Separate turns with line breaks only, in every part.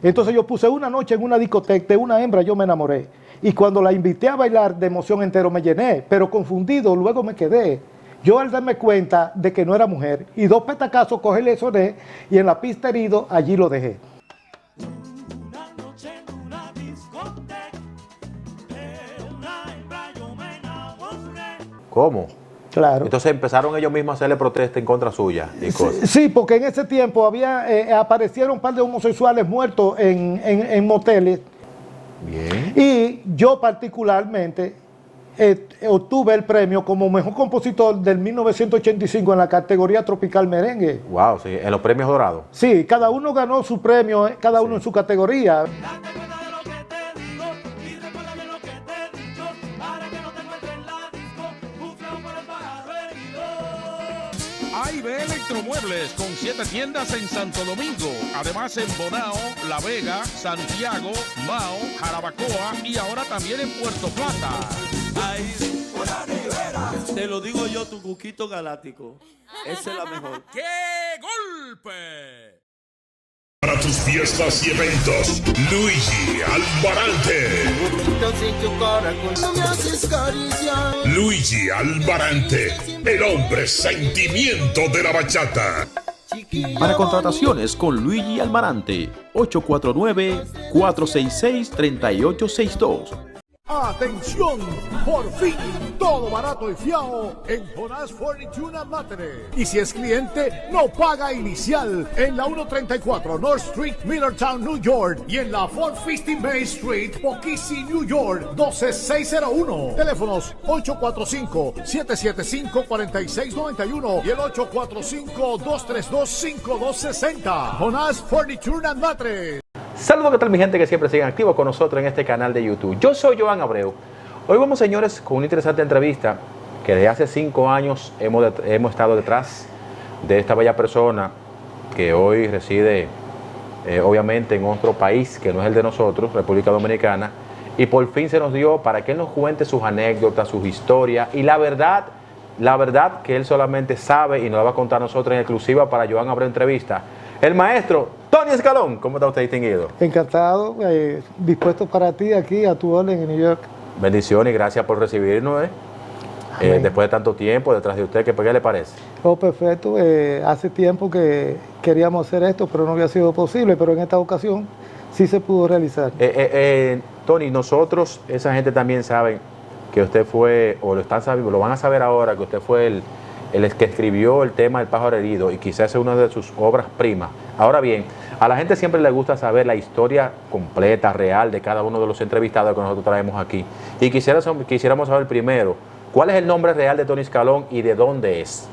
Entonces yo puse una noche en una discoteca de una hembra, yo me enamoré. Y cuando la invité a bailar de emoción entero me llené, pero confundido, luego me quedé. Yo al darme cuenta de que no era mujer, y 2 petacazos cogí y le soné, y en la pista herido, allí lo dejé.
¿Cómo?
Claro.
Entonces empezaron ellos mismos a hacerle protesta en contra suya y cosas.
Sí, porque en ese tiempo aparecieron un par de homosexuales muertos en moteles.
Bien.
Y yo particularmente obtuve el premio como mejor compositor del 1985 en la categoría Tropical Merengue.
Wow, sí, en los premios dorados.
Sí, cada uno ganó su premio, cada uno en su categoría.
A&B Electromuebles con 7 tiendas en Santo Domingo, además en Bonao, La Vega, Santiago, Mao, Jarabacoa y ahora también en Puerto Plata.
Hay una nevera. Te lo digo yo, tu cuquito galáctico. Esa es la mejor.
¡Qué golpe!
Para tus fiestas y eventos, Luigi Albarante. Luigi Albarante, el hombre sentimiento de la bachata.
Para contrataciones con Luigi Almarante, 849-466-3862.
¡Atención! Por fin, todo barato y fiao en Jonás Furniture and Material. Y si es cliente, no paga inicial en la 134 North Street, Millertown, New York. Y en la 415 Bay Street, Poughkeepsie, New York, 12601. Teléfonos 845-775-4691 y el 845-232-5260. Jonás Furniture and Material.
Saludos, ¿qué tal mi gente que siempre siguen activos con nosotros en este canal de YouTube? Yo soy Joan Abreu. Hoy vamos, señores, con una interesante entrevista que desde hace 5 años hemos estado detrás de esta bella persona que hoy reside obviamente en otro país que no es el de nosotros, República Dominicana, y por fin se nos dio para que él nos cuente sus anécdotas, sus historias y la verdad que él solamente sabe y nos la va a contar a nosotros en exclusiva para Joan Abreu Entrevista. El maestro Tony Escalón. ¿Cómo está usted distinguido?
Encantado, dispuesto para ti aquí a tu orden en New York.
Bendiciones y gracias por recibirnos. Después de tanto tiempo detrás de usted, ¿qué le parece?
Oh, perfecto. Hace tiempo que queríamos hacer esto, pero no había sido posible, pero en esta ocasión sí se pudo realizar.
Tony, nosotros, esa gente también sabe que usted fue, o lo están sabiendo, lo van a saber ahora, que usted fue el que escribió el tema del pájaro herido y quizás es una de sus obras primas. Ahora bien, a la gente siempre le gusta saber la historia completa, real de cada uno de los entrevistados que nosotros traemos aquí. Y quisiéramos saber primero, ¿cuál es el nombre real de Tony Escalón y de dónde es?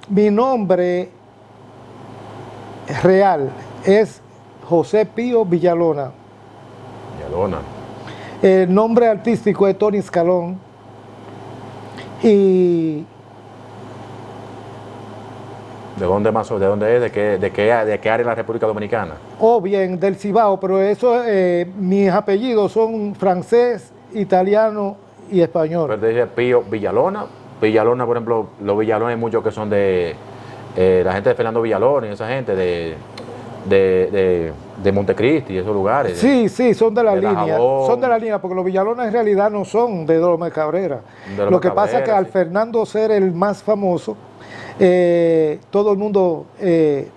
Mi nombre real es José Pío Villalona.
Villalona.
El nombre artístico es Tony Escalón. Y
¿de dónde es? ¿De qué área de la República Dominicana?
Oh, bien, del Cibao, pero eso, mis apellidos son francés, italiano y español.
Pero dice Pío Villalona. Villalona, por ejemplo, los Villalones hay muchos que son de la gente de Fernando Villalón y esa gente de Montecristi y esos lugares.
Sí, son de la línea.
Dajabón.
Son de la línea, porque los Villalones en realidad no son de Dolomé Cabrera. Lo que pasa es que al Fernando ser el más famoso, todo el mundo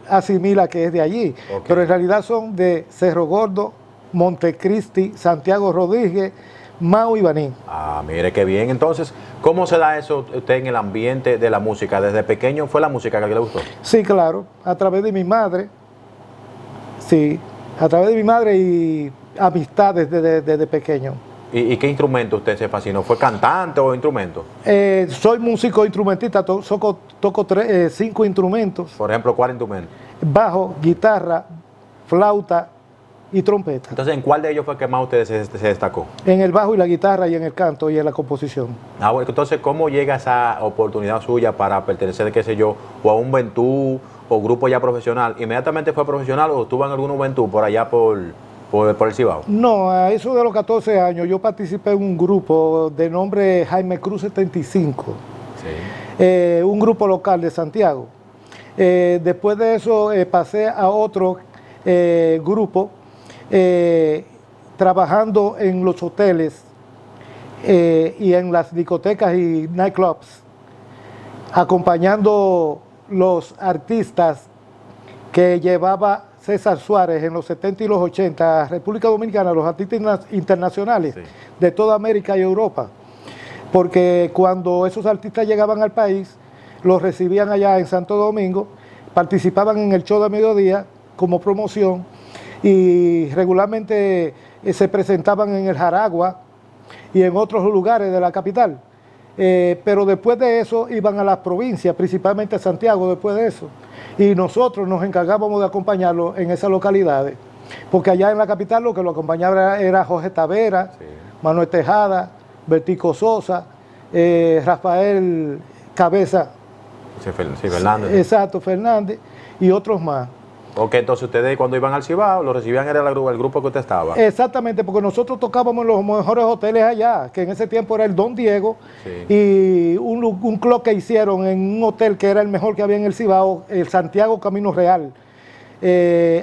asimila que es de allí. Okay. Pero en realidad son de Cerro Gordo, Montecristi, Santiago Rodríguez, Mao y Baní.
Ah, mire qué bien. Entonces, ¿cómo se da eso usted en el ambiente de la música? ¿Desde pequeño fue la música que le gustó?
Sí, claro. A través de mi madre. Sí, a través de mi madre y amistades desde pequeño.
¿Y qué instrumento usted se fascinó? ¿Fue cantante o instrumento?
Soy músico instrumentista, toco 5 instrumentos.
Por ejemplo, ¿cuál instrumento?
Bajo, guitarra, flauta y trompeta.
Entonces, ¿en cuál de ellos fue que más usted se destacó?
En el bajo y la guitarra y en el canto y en la composición.
Ah, bueno, entonces, ¿cómo llega esa oportunidad suya para pertenecer, qué sé yo, o a un Ventú o grupo ya profesional? ¿Inmediatamente fue profesional o estuvo en algún Ventú por allá por el Cibao?
No, a eso de los 14 años yo participé en un grupo de nombre Jaime Cruz 75. Sí. Un grupo local de Santiago. Después de eso pasé a otro grupo trabajando en los hoteles y en las discotecas y nightclubs, acompañando los artistas que llevaba César Suárez en los 70 y los 80 a República Dominicana, los artistas internacionales de toda América y Europa, porque cuando esos artistas llegaban al país, los recibían allá en Santo Domingo, participaban en el show de mediodía como promoción y regularmente se presentaban en el Jaragua y en otros lugares de la capital. Pero después de eso iban a las provincias, principalmente a Santiago después de eso. Y nosotros nos encargábamos de acompañarlo en esas localidades. Porque allá en la capital lo que lo acompañaba era Jorge Tavera, Manuel Tejada, Bertico Sosa, Rafael Cabeza.
Fernández.
Exacto, Fernández y otros más.
Ok, entonces ustedes cuando iban al Cibao, lo recibían era el grupo que usted estaba.
Exactamente, porque nosotros tocábamos en los mejores hoteles allá, que en ese tiempo era el Don Diego, y un club que hicieron en un hotel que era el mejor que había en el Cibao, el Santiago Camino Real.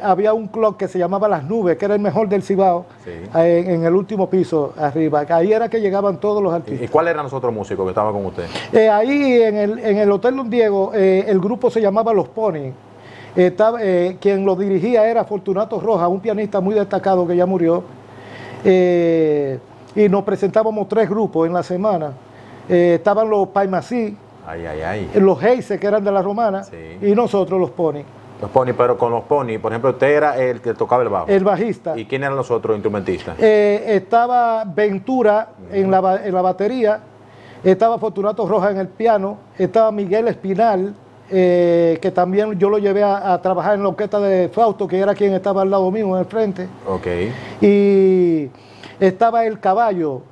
Había un club que se llamaba Las Nubes, que era el mejor del Cibao, en el último piso arriba. Ahí era que llegaban todos los artistas.
¿Y cuáles eran los otros músicos que estaban con usted?
Ahí en el Hotel Don Diego, el grupo se llamaba Los Pony. Quien lo dirigía era Fortunato Rojas, un pianista muy destacado que ya murió. Y nos presentábamos 3 grupos en la semana. Estaban los Paimasí, los Heise, que eran de la Romana, y nosotros los Pony.
Los Pony, pero con los Pony, por ejemplo, usted era el que tocaba el bajo.
El bajista.
¿Y quién eran los otros instrumentistas?
Estaba Ventura en la batería, estaba Fortunato Rojas en el piano, estaba Miguel Espinal, que también yo lo llevé a trabajar en la orquesta de Fausto, que era quien estaba al lado mío en el frente.
Ok.
Y estaba el caballo,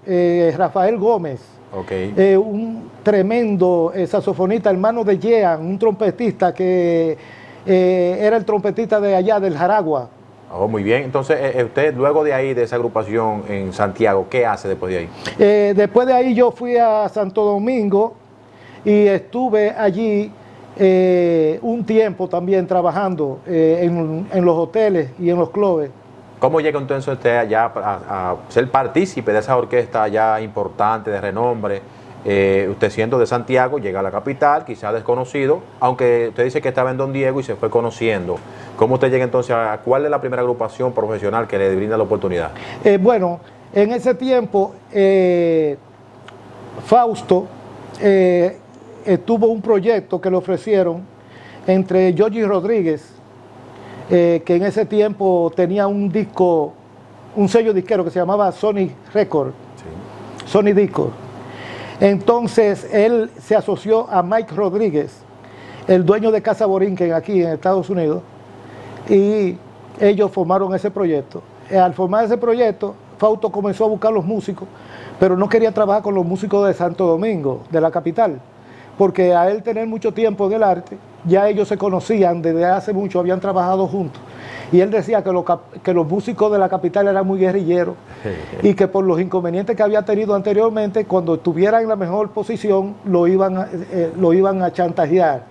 Rafael Gómez.
Okay.
Un tremendo saxofonista, hermano de Jean, un trompetista que era el trompetista de allá, del Jaragua.
Oh, muy bien. Entonces, usted luego de ahí, de esa agrupación en Santiago, ¿qué hace después de ahí?
Después de ahí yo fui a Santo Domingo y estuve allí un tiempo también trabajando en los hoteles y en los clubes.
¿Cómo llega entonces usted allá a ser partícipe de esa orquesta ya importante, de renombre? Usted siendo de Santiago, llega a la capital, quizá desconocido, aunque usted dice que estaba en Don Diego y se fue conociendo. ¿Cómo usted llega entonces a cuál es la primera agrupación profesional que le brinda la oportunidad?
Bueno, en ese tiempo, Fausto tuvo un proyecto que le ofrecieron entre Georgie Rodríguez, que en ese tiempo tenía un disco, un sello disquero que se llamaba Sony Record, Sony Disco. Entonces él se asoció a Mike Rodríguez, el dueño de Casa Borinquen aquí en Estados Unidos, y ellos formaron ese proyecto. Al formar ese proyecto, Fausto comenzó a buscar los músicos, pero no quería trabajar con los músicos de Santo Domingo, de la capital, porque a él tener mucho tiempo en el arte, ya ellos se conocían desde hace mucho, habían trabajado juntos. Y él decía que los músicos de la capital eran muy guerrilleros y que por los inconvenientes que había tenido anteriormente, cuando estuviera en la mejor posición, lo iban a chantajear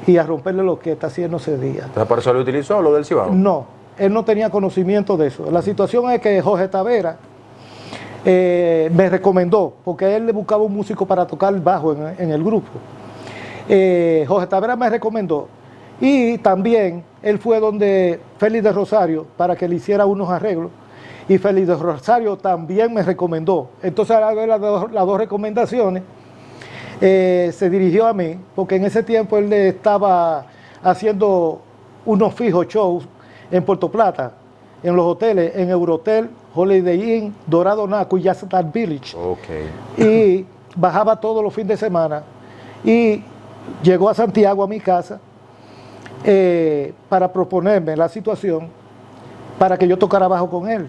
y a romperle lo que está haciendo ese día.
Entonces, ¿por eso lo utilizó, lo del Cibao?
No, él no tenía conocimiento de eso. La situación es que Jorge Tavera me recomendó, porque él le buscaba un músico para tocar el bajo en el grupo. Jorge Tavera me recomendó. Y también él fue donde Félix de Rosario para que le hiciera unos arreglos. Y Félix de Rosario también me recomendó. Entonces, al ver las dos recomendaciones, se dirigió a mí, porque en ese tiempo él estaba haciendo unos fijos shows en Puerto Plata, en los hoteles, en Eurotel, Holiday Inn, Dorado Naco y Jazz Village. Y bajaba todos los fines de semana. Y llegó a Santiago, a mi casa, para proponerme la situación para que yo tocara bajo con él.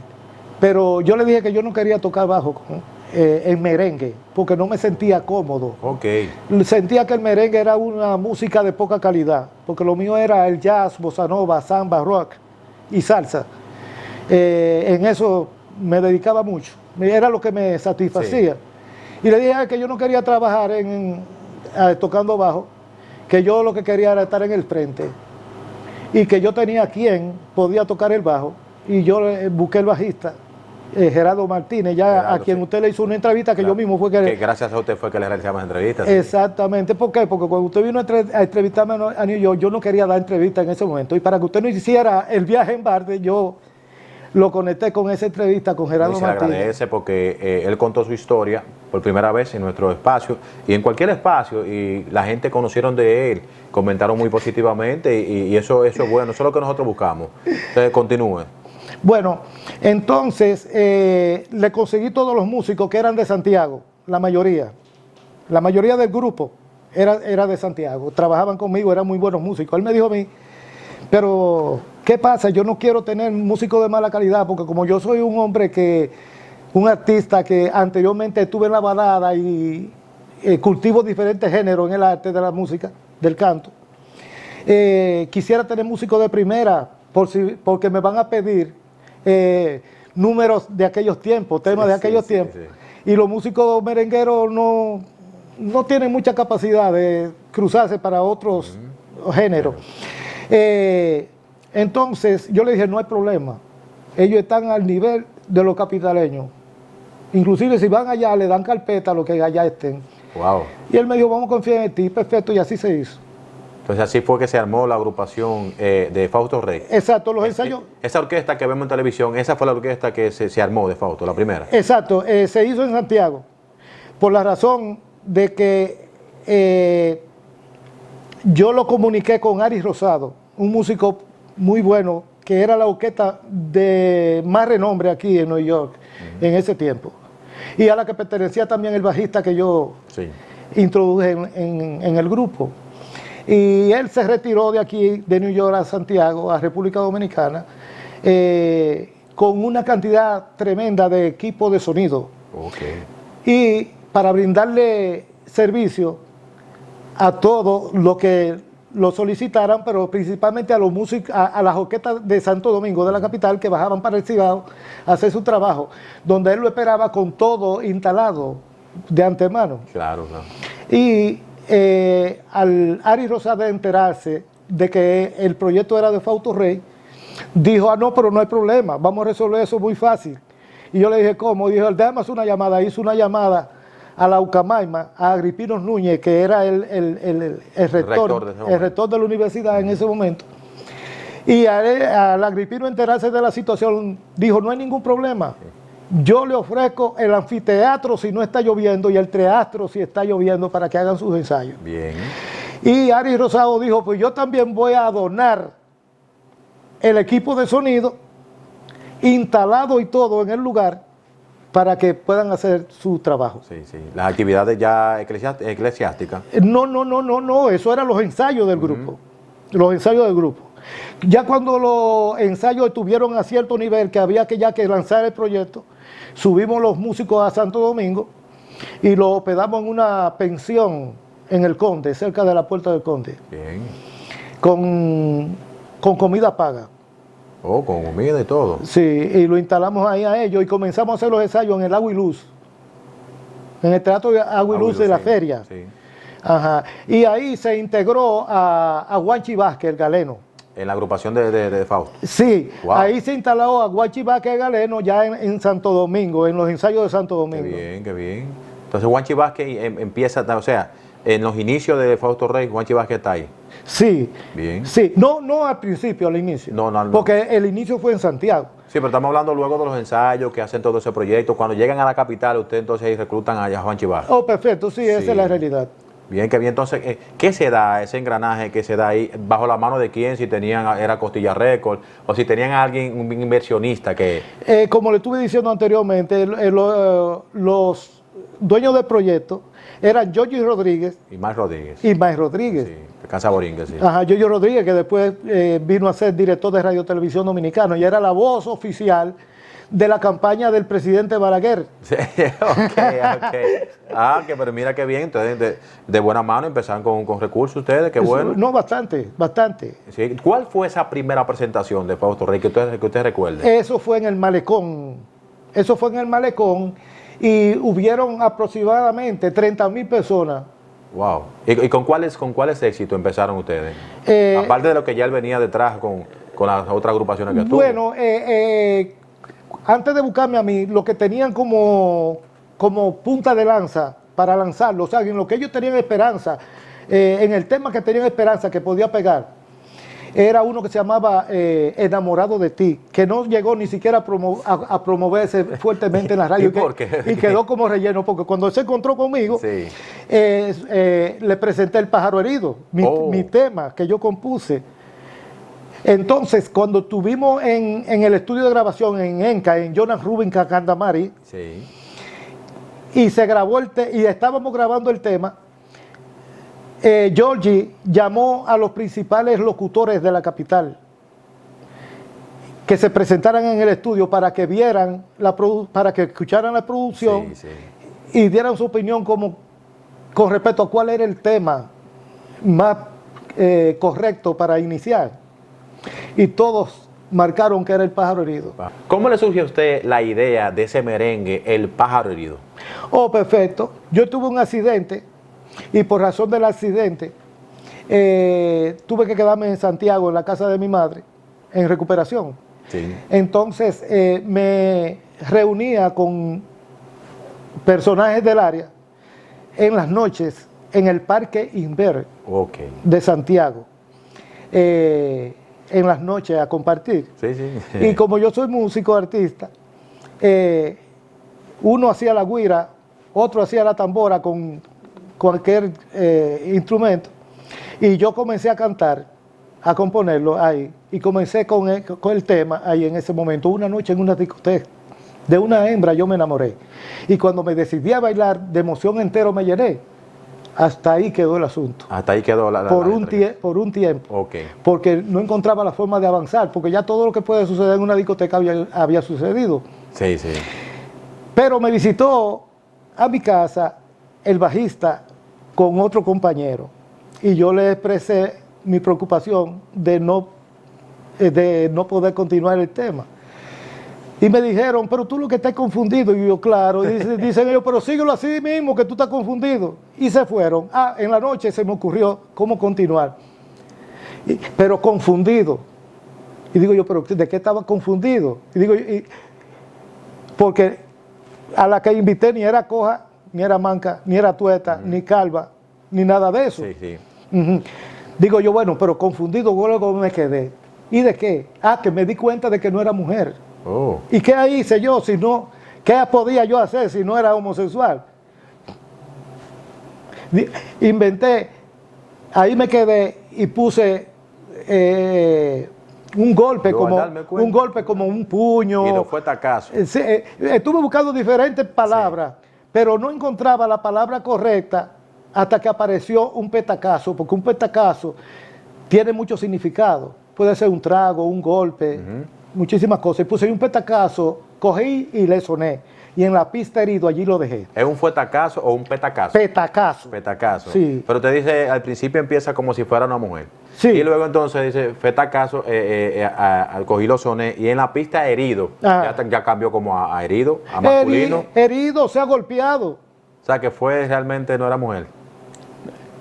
Pero yo le dije que yo no quería tocar bajo en merengue, porque no me sentía cómodo. Sentía que el merengue era una música de poca calidad, porque lo mío era el jazz, bossa nova, samba, rock y salsa. En eso me dedicaba mucho, era lo que me satisfacía. Y le dije que yo no quería trabajar tocando bajo, que yo lo que quería era estar en el frente. y que yo tenía quien podía tocar el bajo, y yo busqué el bajista, Gerardo Martínez, Gerardo, a quien sí. Usted le hizo una entrevista que yo mismo fue que
gracias a usted fue que le realizamos entrevistas.
Exactamente, ¿por qué? Porque cuando usted vino a entrevistarme a New York, yo no quería dar entrevista en ese momento, y para que usted no hiciera el viaje en barde, yo lo conecté con esa entrevista con Gerardo Martínez.
Se agradece porque él contó su historia por primera vez en nuestro espacio y en cualquier espacio, y la gente conocieron de él, comentaron muy positivamente, y eso es bueno, eso es lo que nosotros buscamos. Entonces, continúe.
Bueno, entonces le conseguí todos los músicos que eran de Santiago, la mayoría del grupo era de Santiago, trabajaban conmigo, eran muy buenos músicos. Él me dijo a mí, pero ¿qué pasa? Yo no quiero tener músicos de mala calidad, porque como yo soy un hombre un artista que anteriormente estuve en la balada y cultivo diferentes géneros en el arte de la música, del canto, quisiera tener músicos de primera, porque me van a pedir números de aquellos tiempos, temas de aquellos tiempos. Y los músicos merengueros no tienen mucha capacidad de cruzarse para otros géneros. Entonces yo le dije, no hay problema, ellos están al nivel de los capitaleños, inclusive si van allá le dan carpeta a los que allá estén.
Wow.
Y él me dijo, vamos a confiar en ti, perfecto, y así se hizo.
Entonces así fue que se armó la agrupación de Fausto Rey.
Exacto, los ensayos.
Esa orquesta que vemos en televisión, esa fue la orquesta que se armó de Fausto, la primera.
Exacto, se hizo en Santiago, por la razón de que yo lo comuniqué con Ari Rosado, un músico muy bueno, que era la orquesta de más renombre aquí en Nueva York en ese tiempo, y a la que pertenecía también el bajista que yo introduje en el grupo. Y él se retiró de aquí, de New York a Santiago, a República Dominicana, con una cantidad tremenda de equipo de sonido.
Okay.
Y para brindarle servicio a todo lo que lo solicitaran, pero principalmente a los músicos, a las orquestas de Santo Domingo, de la capital, que bajaban para el Cibao a hacer su trabajo, donde él lo esperaba con todo instalado de antemano.
Claro, claro.
Y al Ari Rosado enterarse de que el proyecto era de Fausto Rey, dijo, no, pero no hay problema, vamos a resolver eso muy fácil. Y yo le dije, ¿cómo? Dijo, déjame hacer una llamada. Hizo una llamada a la Ucamaima, a Agripinos Núñez, que era el rector de la universidad en ese momento. Y al Agripino enterarse de la situación, dijo, no hay ningún problema. Yo le ofrezco el anfiteatro si no está lloviendo y el teatro si está lloviendo para que hagan sus ensayos.
Bien.
Y Ari Rosado dijo, pues yo también voy a donar el equipo de sonido instalado y todo en el lugar para que puedan hacer su trabajo.
Sí, sí. Las actividades ya eclesiásticas.
No, eso eran los ensayos del grupo. Los ensayos del grupo. Ya cuando los ensayos estuvieron a cierto nivel que había que lanzar el proyecto, subimos los músicos a Santo Domingo y los hospedamos en una pensión en el Conde, cerca de la Puerta del Conde.
Bien.
Con comida paga.
Oh, con comida y todo.
Sí, y lo instalamos ahí a ellos y comenzamos a hacer los ensayos en el Agua y Luz, en el Teatro de Agua y Luz de la feria.
Sí.
Ajá. Y ahí se integró a Juanchi Vázquez, el galeno.
En la agrupación de Fausto.
Sí,
wow.
Ahí se instaló a Juanchi Vázquez, el galeno, ya en Santo Domingo, en los ensayos de Santo Domingo.
Qué bien, qué bien. Entonces Juanchi Vázquez empieza, o sea, en los inicios de Fausto Rey, Juanchi Vázquez está ahí.
Sí.
Bien.
Sí, no al principio, al inicio.
No.
Porque el inicio fue en Santiago.
Sí, pero estamos hablando luego de los ensayos que hacen todo ese proyecto. Cuando llegan a la capital, ustedes entonces ahí reclutan a Juanchi Vázquez.
Oh, perfecto, sí, esa es la realidad.
Bien, que bien. Entonces, ¿qué se da, ese engranaje que se da ahí? ¿Bajo la mano de quién? Si tenían, era Costilla Record, o si tenían a alguien, un inversionista que...
Como le estuve diciendo anteriormente, los dueños del proyecto eran Yoyi Rodríguez.
Y Mike Rodríguez.
Sí,
de Casa Boringue, sí.
Ajá, Yoyi Rodríguez, que después vino a ser director de Radio Televisión Dominicana y era la voz oficial de la campaña del presidente Balaguer.
Sí, ok. Pero mira qué bien, entonces de buena mano empezaron con recursos ustedes, qué bueno.
No, bastante.
Sí. ¿Cuál fue esa primera presentación de Fausto Rey que usted recuerde?
Eso fue en el Malecón y hubieron aproximadamente 30,000 personas
Wow. ¿Y con cuáles éxitos empezaron ustedes? Aparte de lo que ya él venía detrás con las otras agrupaciones que tuvo.
Bueno, antes de buscarme a mí, lo que tenían como punta de lanza para lanzarlo, o sea, en lo que ellos tenían esperanza, en el tema que tenían esperanza que podía pegar, era uno que se llamaba Enamorado de ti, que no llegó ni siquiera a promoverse fuertemente en la radio.
¿Y por qué?
Y quedó como relleno, porque cuando él se encontró conmigo,
Sí.
Le presenté El pájaro herido, mi tema que yo compuse. Entonces, cuando estuvimos en el estudio de grabación en Enca, en Jonas Rubin Cacandamari,
Sí.
y se grabó y estábamos grabando el tema, Georgie llamó a los principales locutores de la capital que se presentaran en el estudio para que vieran, para que escucharan la producción,
Sí,
y dieran su opinión con respecto a cuál era el tema más correcto para iniciar. Y todos marcaron que era El pájaro herido.
¿Cómo le surge a usted la idea de ese merengue, El pájaro herido?
Oh, perfecto. Yo tuve un accidente y por razón del accidente tuve que quedarme en Santiago, en la casa de mi madre, en recuperación.
Sí.
Entonces me reunía con personajes del área en las noches en el Parque Inver de Santiago, en las noches a compartir.
Sí, sí.
Y como yo soy músico, artista, uno hacía la güira, otro hacía la tambora con cualquier instrumento, y yo comencé a cantar, a componerlo ahí, y comencé con el tema ahí en ese momento. Una noche en una discoteca, de una hembra yo me enamoré, y cuando me decidí a bailar, de emoción entero me llené. Hasta ahí quedó el asunto.
Hasta ahí quedó
por un tiempo.
Okay.
Porque no encontraba la forma de avanzar, porque ya todo lo que puede suceder en una discoteca había sucedido.
Sí, sí.
Pero me visitó a mi casa el bajista con otro compañero, y yo le expresé mi preocupación de no poder continuar el tema. Y me dijeron, pero tú lo que estás confundido. Y yo, claro. Y dicen ellos, pero síguelo así mismo, que tú estás confundido. Y se fueron. En la noche se me ocurrió cómo continuar. Pero confundido. Y digo yo, pero ¿de qué estaba confundido? Y digo, porque a la que invité ni era coja, ni era manca, ni era tueta, ni calva, ni nada de eso.
Sí, sí.
Digo yo, bueno, pero confundido luego me quedé. ¿Y de qué? Que me di cuenta de que no era mujer.
Oh.
¿Y qué hice yo si no? ¿Qué podía yo hacer si no era homosexual? Inventé, ahí me quedé y puse un golpe como un puño.
Y no fue tacazo.
Estuve buscando diferentes palabras, pero no encontraba la palabra correcta hasta que apareció un petacazo, porque un petacazo tiene mucho significado. Puede ser un trago, un golpe, muchísimas cosas. Y puse un petacazo, cogí y le soné. Y en la pista herido, allí lo dejé.
¿Es un fuetacazo o un petacazo?
Petacazo.
Petacazo.
Sí.
Pero te dice, al principio empieza como si fuera una mujer.
Sí.
Y luego entonces dice, fetacazo, cogí lo soné. Y en la pista herido, ya cambió como a herido, a masculino.
Herido, o sea, golpeado.
O sea, que fue realmente, no era mujer.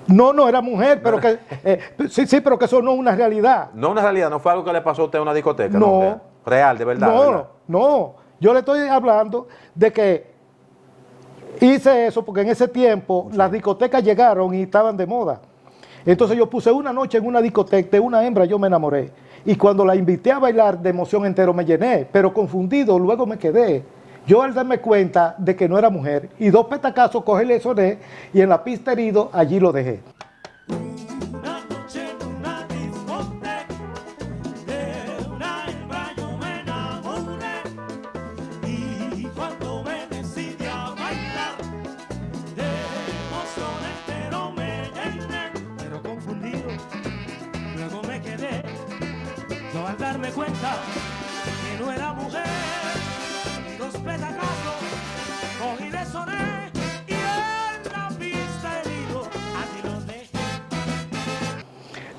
No era mujer, pero que sí, pero que eso no es una realidad.
No una realidad, no fue algo que le pasó a usted en una discoteca.
No.
Real, de verdad.
No,
¿verdad?
no. Yo le estoy hablando de que hice eso porque en ese tiempo las discotecas llegaron y estaban de moda. Entonces yo puse una noche en una discoteca de una hembra, yo me enamoré. Y cuando la invité a bailar de emoción entero me llené, pero confundido, luego me quedé. Yo al darme cuenta de que no era mujer, y dos petacazos cogí, le soné, y en la pista herido, allí lo dejé.
Una noche en una discoteca, de una hembra yo me enamoré. Y cuando me decidí a bailar, de emoción entero me llené. Pero confundido, luego me quedé. Yo al darme cuenta que no era mujer, dos petacazos, cogí le soné, y en la pista herido, así lo dejé.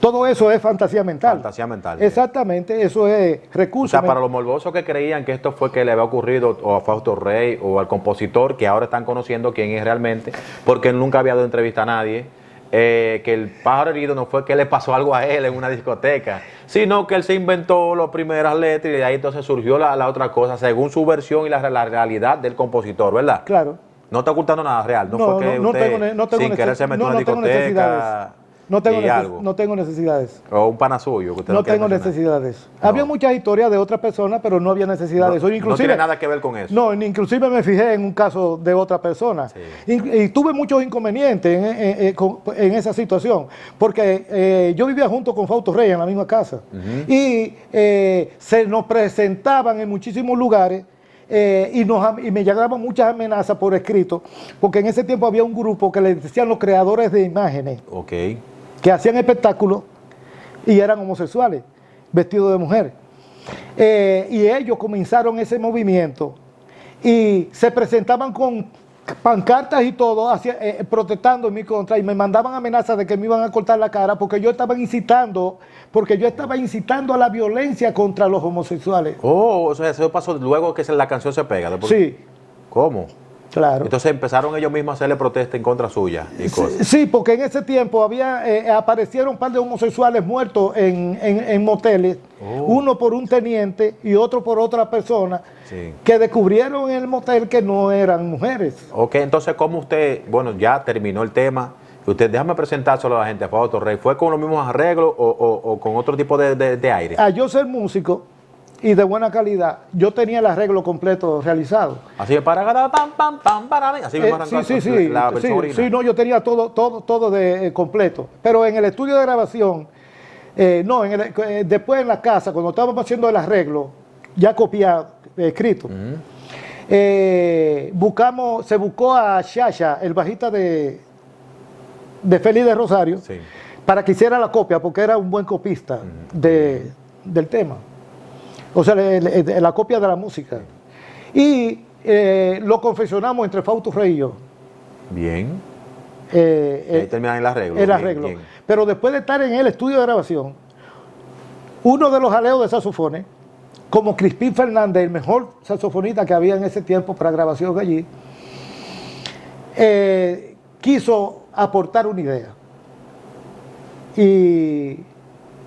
Todo eso es fantasía mental.
Fantasía mental.
Exactamente, eso es recurso.
O sea, para los morbosos que creían que esto fue que le había ocurrido o a Fausto Rey o al compositor, que ahora están conociendo quién es realmente, porque él nunca había dado entrevista a nadie, que el pájaro herido no fue que le pasó algo a él en una discoteca, sino que él se inventó las primeras letras y de ahí entonces surgió la otra cosa, según su versión y la realidad del compositor, ¿verdad?
Claro.
No está ocultando nada real, no fue que usted sin querer se metió en una discoteca
no tengo
y algo.
No tengo necesidades.
O un pana suyo que usted
no tengo necesidades.
No.
Había muchas historias de otras personas, pero no había necesidad de eso.
No tiene nada que ver con eso.
No, inclusive me fijé en un caso de otra persona. Sí. Y tuve muchos inconvenientes en esa situación, porque yo vivía junto con Fausto Rey en la misma casa. Y se nos presentaban en muchísimos lugares. Y me llegaban muchas amenazas por escrito, porque en ese tiempo había un grupo que le decían los creadores de imágenes, que hacían espectáculos y eran homosexuales, vestidos de mujer. Y ellos comenzaron ese movimiento y se presentaban con pancartas y todo, protestando en mi contra, y me mandaban amenazas de que me iban a cortar la cara porque yo estaba incitando a la violencia contra los homosexuales.
Oh, o sea, eso pasó luego que la canción se pega.
Sí.
¿Cómo?
Claro.
Entonces empezaron ellos mismos a hacerle protesta en contra suya y cosas.
Sí, porque en ese tiempo aparecieron un par de homosexuales muertos en moteles, uno por un teniente y otro por otra persona, que descubrieron en el motel que no eran mujeres.
Ok, entonces ¿cómo usted, bueno, ya terminó el tema, usted déjame presentárselo a la gente, a Fausto Rey, ¿fue con los mismos arreglos o con otro tipo de aire?
A yo ser músico y de buena calidad, yo tenía el arreglo completo realizado.
Así de para pam pam pam para así me arrancó la versión original.
Sí, no, yo tenía todo de completo. Pero en el estudio de grabación, después en la casa, cuando estábamos haciendo el arreglo, ya copiado, escrito, se buscó a Shasha, el bajista de Félix de Rosario, para que hiciera la copia, porque era un buen copista del tema. O sea, la copia de la música. Y lo confeccionamos entre Fausto Rey y yo.
Bien. Ahí terminan el arreglo.
El arreglo. Bien. Pero después de estar en el estudio de grabación, uno de los aleos de saxofones, como Crispín Fernández, el mejor saxofonista que había en ese tiempo para grabación allí, quiso aportar una idea. Y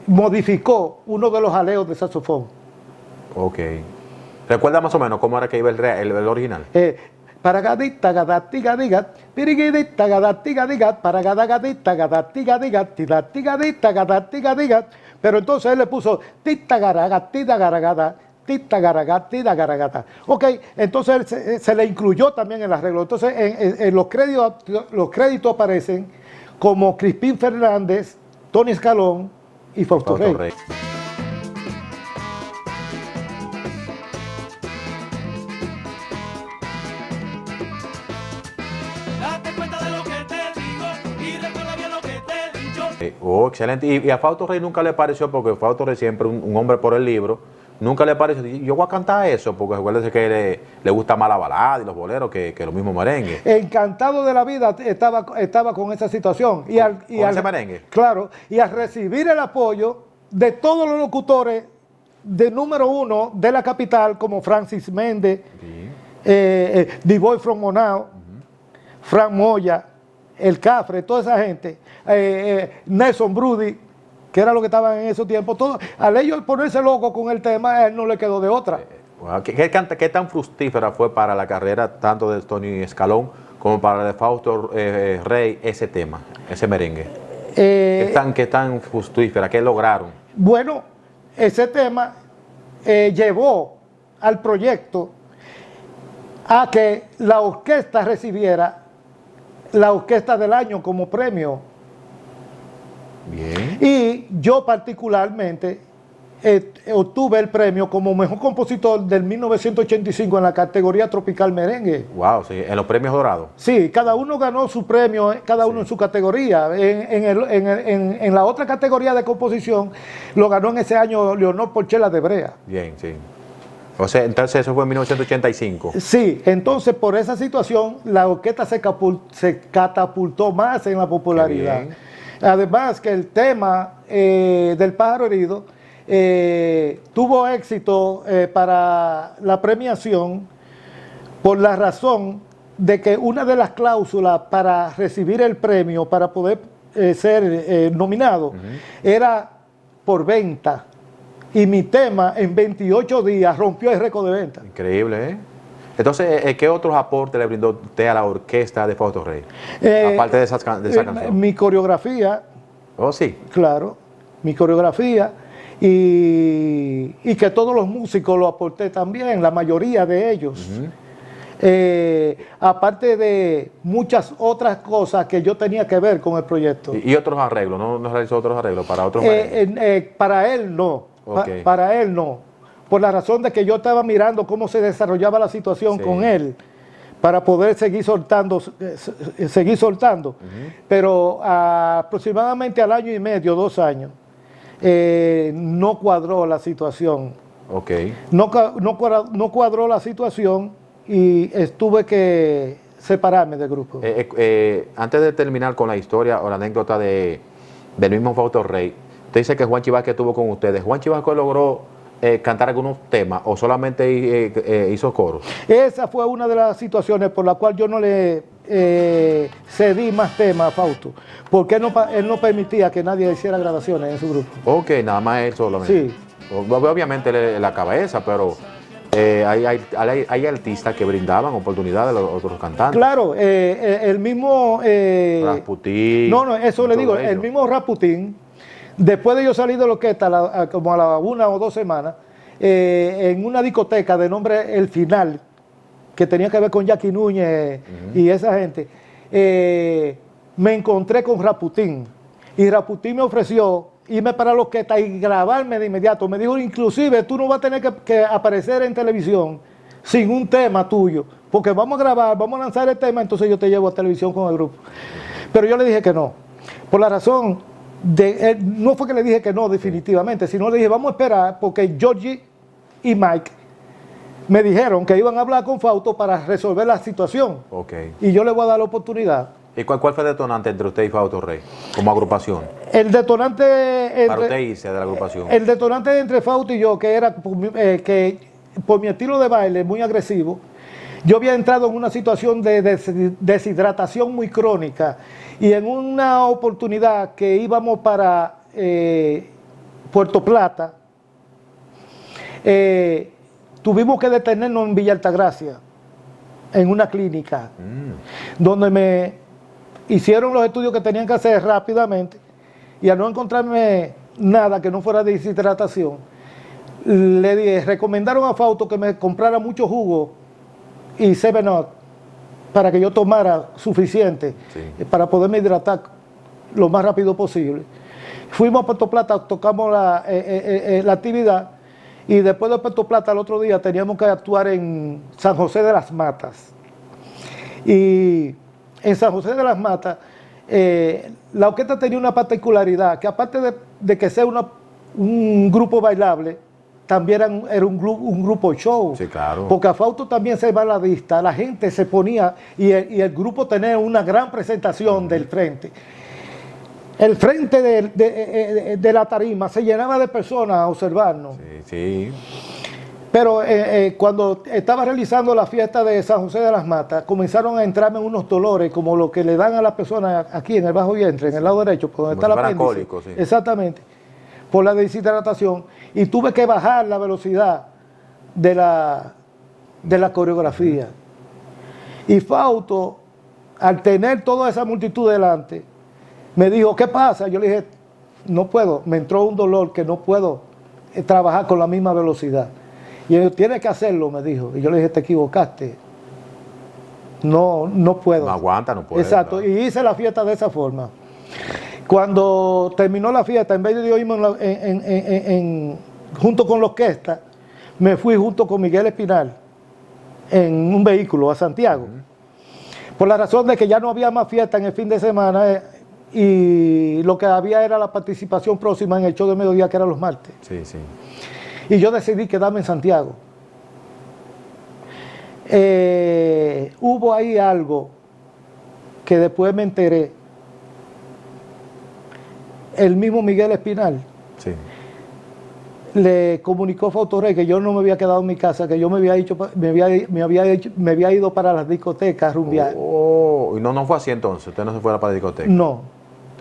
modificó uno de los aleos de saxofón.
Ok. ¿Recuerda más o menos cómo era que iba el original?
Paragadita, gadatiga, digat, piriguidita, gadatiga, digat, paragadagadita, gadatiga, digat, tidatigadita, gadatiga, digat. Pero entonces él le puso tita garagatida garagada, tita garagatida garagata. Ok, entonces él se le incluyó también en el arreglo. Entonces en los créditos aparecen como Crispín Fernández, Tony Escalón y Fausto Rey.
Oh, excelente. Y a Fausto Rey nunca le pareció, porque Fausto Rey siempre un hombre por el libro, nunca le pareció, yo voy a cantar eso, porque recuérdese que le gusta más la balada y los boleros que los mismos merengues.
Encantado de la vida estaba con esa situación. ¿Con
ese merengue?
Claro, y al recibir el apoyo de todos los locutores de número uno de la capital, como Francis Méndez, The Boy from Monao, Frank Moya, El Cafre, toda esa gente, Nelson Brudi, que era lo que estaban en esos tiempos, todo, al ellos ponerse loco con el tema, a él no le quedó de otra.
¿Qué tan fructífera fue para la carrera tanto de Tony Escalón como para la de Fausto Rey ese tema, ese merengue? ¿Qué tan fructífera? ¿Qué lograron?
Bueno, ese tema llevó al proyecto a que la orquesta recibiera la orquesta del año como premio.
Bien.
Y yo particularmente obtuve el premio como mejor compositor del 1985 en la categoría Tropical Merengue.
Wow, sí, en los premios dorados.
Sí, cada uno ganó su premio, cada uno en su categoría. En la otra categoría de composición lo ganó en ese año Leonor Porchela de Brea.
Bien, sí. O sea, entonces eso fue en 1985.
Sí, entonces por esa situación la orquesta se catapultó más en la popularidad. Además que el tema del pájaro herido tuvo éxito para la premiación por la razón de que una de las cláusulas para recibir el premio, para poder ser nominado, era por venta. Y mi tema en 28 días rompió el récord de venta.
Increíble, ¿eh? Entonces, ¿qué otros aportes le brindó usted a la orquesta de Fausto Rey? Aparte de esa canción.
Mi coreografía.
Oh, sí.
Claro, mi coreografía. Y que todos los músicos lo aporté también, la mayoría de ellos. Aparte de muchas otras cosas que yo tenía que ver con el proyecto.
¿Y otros arreglos? ¿No realizó otros arreglos para otros?
Para él no.
Okay.
Para él no. Por la razón de que yo estaba mirando cómo se desarrollaba la situación con él para poder seguir soltando. Pero aproximadamente al año y medio, 2 años, no cuadró la situación.
Okay.
No cuadró la situación y tuve que separarme del grupo.
Antes de terminar con la historia o la anécdota del mismo Fausto Rey, usted dice que Juanchi Vázquez estuvo con ustedes. ¿Juanchi Vázquez logró cantar algunos temas o solamente hizo coros? Esa
fue una de las situaciones por la cual yo no le cedí más temas a Fausto, porque él no permitía que nadie hiciera grabaciones en su grupo.
Ok, nada más él solamente.
Sí.
Obviamente la cabeza, pero hay artistas que brindaban oportunidades a los otros cantantes.
Claro, el mismo...
Rasputín.
No, eso le digo, el mismo Rasputín. Después de yo salir de la orquesta, como a las 1 o 2 semanas, en una discoteca de nombre El Final, que tenía que ver con Jackie Núñez y esa gente, me encontré con Rasputín. Y Rasputín me ofreció irme para la orquesta y grabarme de inmediato. Me dijo, inclusive, tú no vas a tener que aparecer en televisión sin un tema tuyo, porque vamos a grabar, vamos a lanzar el tema, entonces yo te llevo a televisión con el grupo. Pero yo le dije que no, por la razón... no fue que le dije que no definitivamente, sino le dije vamos a esperar porque Georgie y Mike me dijeron que iban a hablar con Fausto para resolver la situación.
Okay.
Y yo le voy a dar la oportunidad.
¿Y cuál fue el detonante entre usted y Fausto Rey como agrupación?
El detonante
para usted irse de la agrupación.
El detonante entre Fausto y yo, que era que por mi estilo de baile muy agresivo, yo había entrado en una situación de deshidratación muy crónica y en una oportunidad que íbamos para Puerto Plata, tuvimos que detenernos en Villa Altagracia, en una clínica, donde me hicieron los estudios que tenían que hacer rápidamente y al no encontrarme nada que no fuera deshidratación, le recomendaron a Fausto que me comprara mucho jugo y 7up para que yo tomara suficiente para poderme hidratar lo más rápido posible. Fuimos a Puerto Plata, tocamos la actividad y después de Puerto Plata al otro día teníamos que actuar en San José de las Matas. Y en San José de las Matas la orquesta tenía una particularidad, que aparte de que sea un grupo bailable, también era un grupo show.
Sí, claro.
Porque a Fausto también se va a la vista, la gente se ponía y el grupo tenía una gran presentación del frente. El frente de la tarima se llenaba de personas a observarnos.
Sí.
Pero cuando estaba realizando la fiesta de San José de las Matas, comenzaron a entrarme unos dolores como lo que le dan a las personas aquí en el bajo vientre, en el lado derecho, por donde está el apéndice.
Sí.
Exactamente, por la deshidratación. Y tuve que bajar la velocidad de la coreografía. Y Fausto, al tener toda esa multitud delante, me dijo, ¿qué pasa? Yo le dije, no puedo, me entró un dolor que no puedo trabajar con la misma velocidad. Y él, tiene que hacerlo, me dijo. Y yo le dije, te equivocaste. No puedo.
No aguanta, no puede.
Exacto, claro. Y hice la fiesta de esa forma. Cuando terminó la fiesta, en vez de yo irme junto con la orquesta, me fui junto con Miguel Espinal en un vehículo a Santiago. Por la razón de que ya no había más fiesta en el fin de semana y lo que había era la participación próxima en el show de mediodía, que era los martes.
Sí.
Y yo decidí quedarme en Santiago. Hubo ahí algo que después me enteré. El mismo Miguel Espinal le comunicó a Fausto Rey que yo no me había quedado en mi casa, que yo me había ido para las discotecas a rumbear.
Y no fue así entonces, usted no se fue para la discoteca.
No.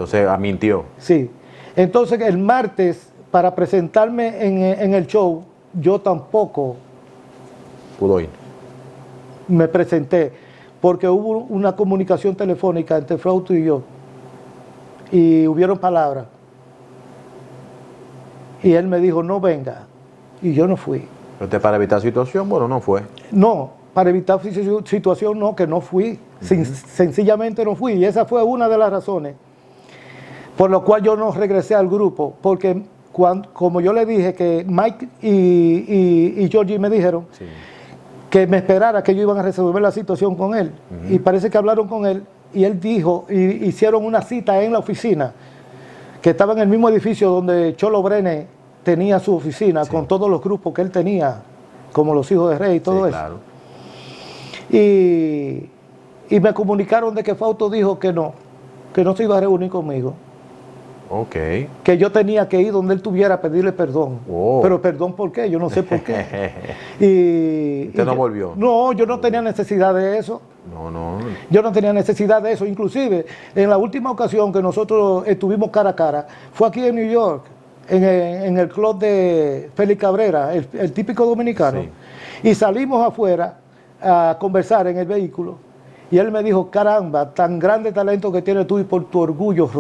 Entonces, mintió.
Sí. Entonces, el martes, para presentarme en el show, yo tampoco
Pudo ir.
me presenté, porque hubo una comunicación telefónica entre Fausto y yo, y hubieron palabras. Y él me dijo, no venga, y yo no fui.
Entonces, para evitar situación, bueno, no fue.
No, para evitar situación no, que no fui. Sencillamente no fui. Y esa fue una de las razones por lo cual yo no regresé al grupo. Porque como yo le dije que Mike y Georgie me dijeron que me esperara, que ellos iban a resolver la situación con él. Y parece que hablaron con él y él dijo, y hicieron una cita en la oficina, que estaba en el mismo edificio donde Cholo Brene tenía su oficina, con todos los grupos que él tenía, como los Hijos de Rey y todo eso. Claro. Y me comunicaron de que Fausto dijo que no se iba a reunir conmigo.
Ok.
Que yo tenía que ir donde él tuviera a pedirle perdón. Pero perdón, ¿por qué? Yo no sé por qué.
¿Usted no volvió?
No, yo no tenía necesidad de eso.
No.
Yo no tenía necesidad de eso. Inclusive, en la última ocasión que nosotros estuvimos cara a cara, fue aquí en New York, en el club de Félix Cabrera, el típico dominicano. Sí. Y salimos afuera a conversar en el vehículo. Y él me dijo, caramba, tan grande talento que tienes tú y por tu orgullo,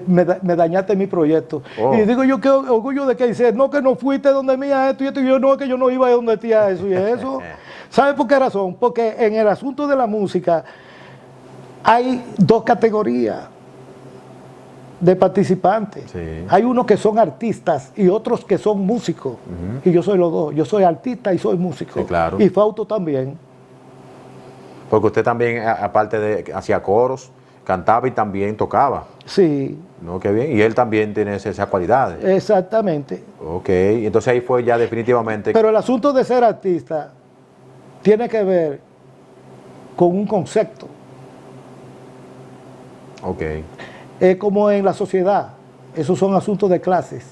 me dañaste mi proyecto. Y digo yo, ¿qué orgullo de qué? Dice, no, que no fuiste donde mía esto y esto. Y yo, no, que yo no iba a donde tía eso y eso. ¿Sabe por qué razón? Porque en el asunto de la música hay dos categorías de participantes. Sí. Hay unos que son artistas y otros que son músicos. Y yo soy los dos. Yo soy artista y soy músico.
Sí, claro.
Y Fausto también.
Porque usted también, aparte de hacía coros, cantaba y también tocaba.
Sí.
No, qué bien. Y él también tiene esas cualidades.
Exactamente.
Ok. Entonces ahí fue ya definitivamente.
Pero el asunto de ser artista tiene que ver con un concepto.
Ok.
Es como en la sociedad. Esos son asuntos de clases.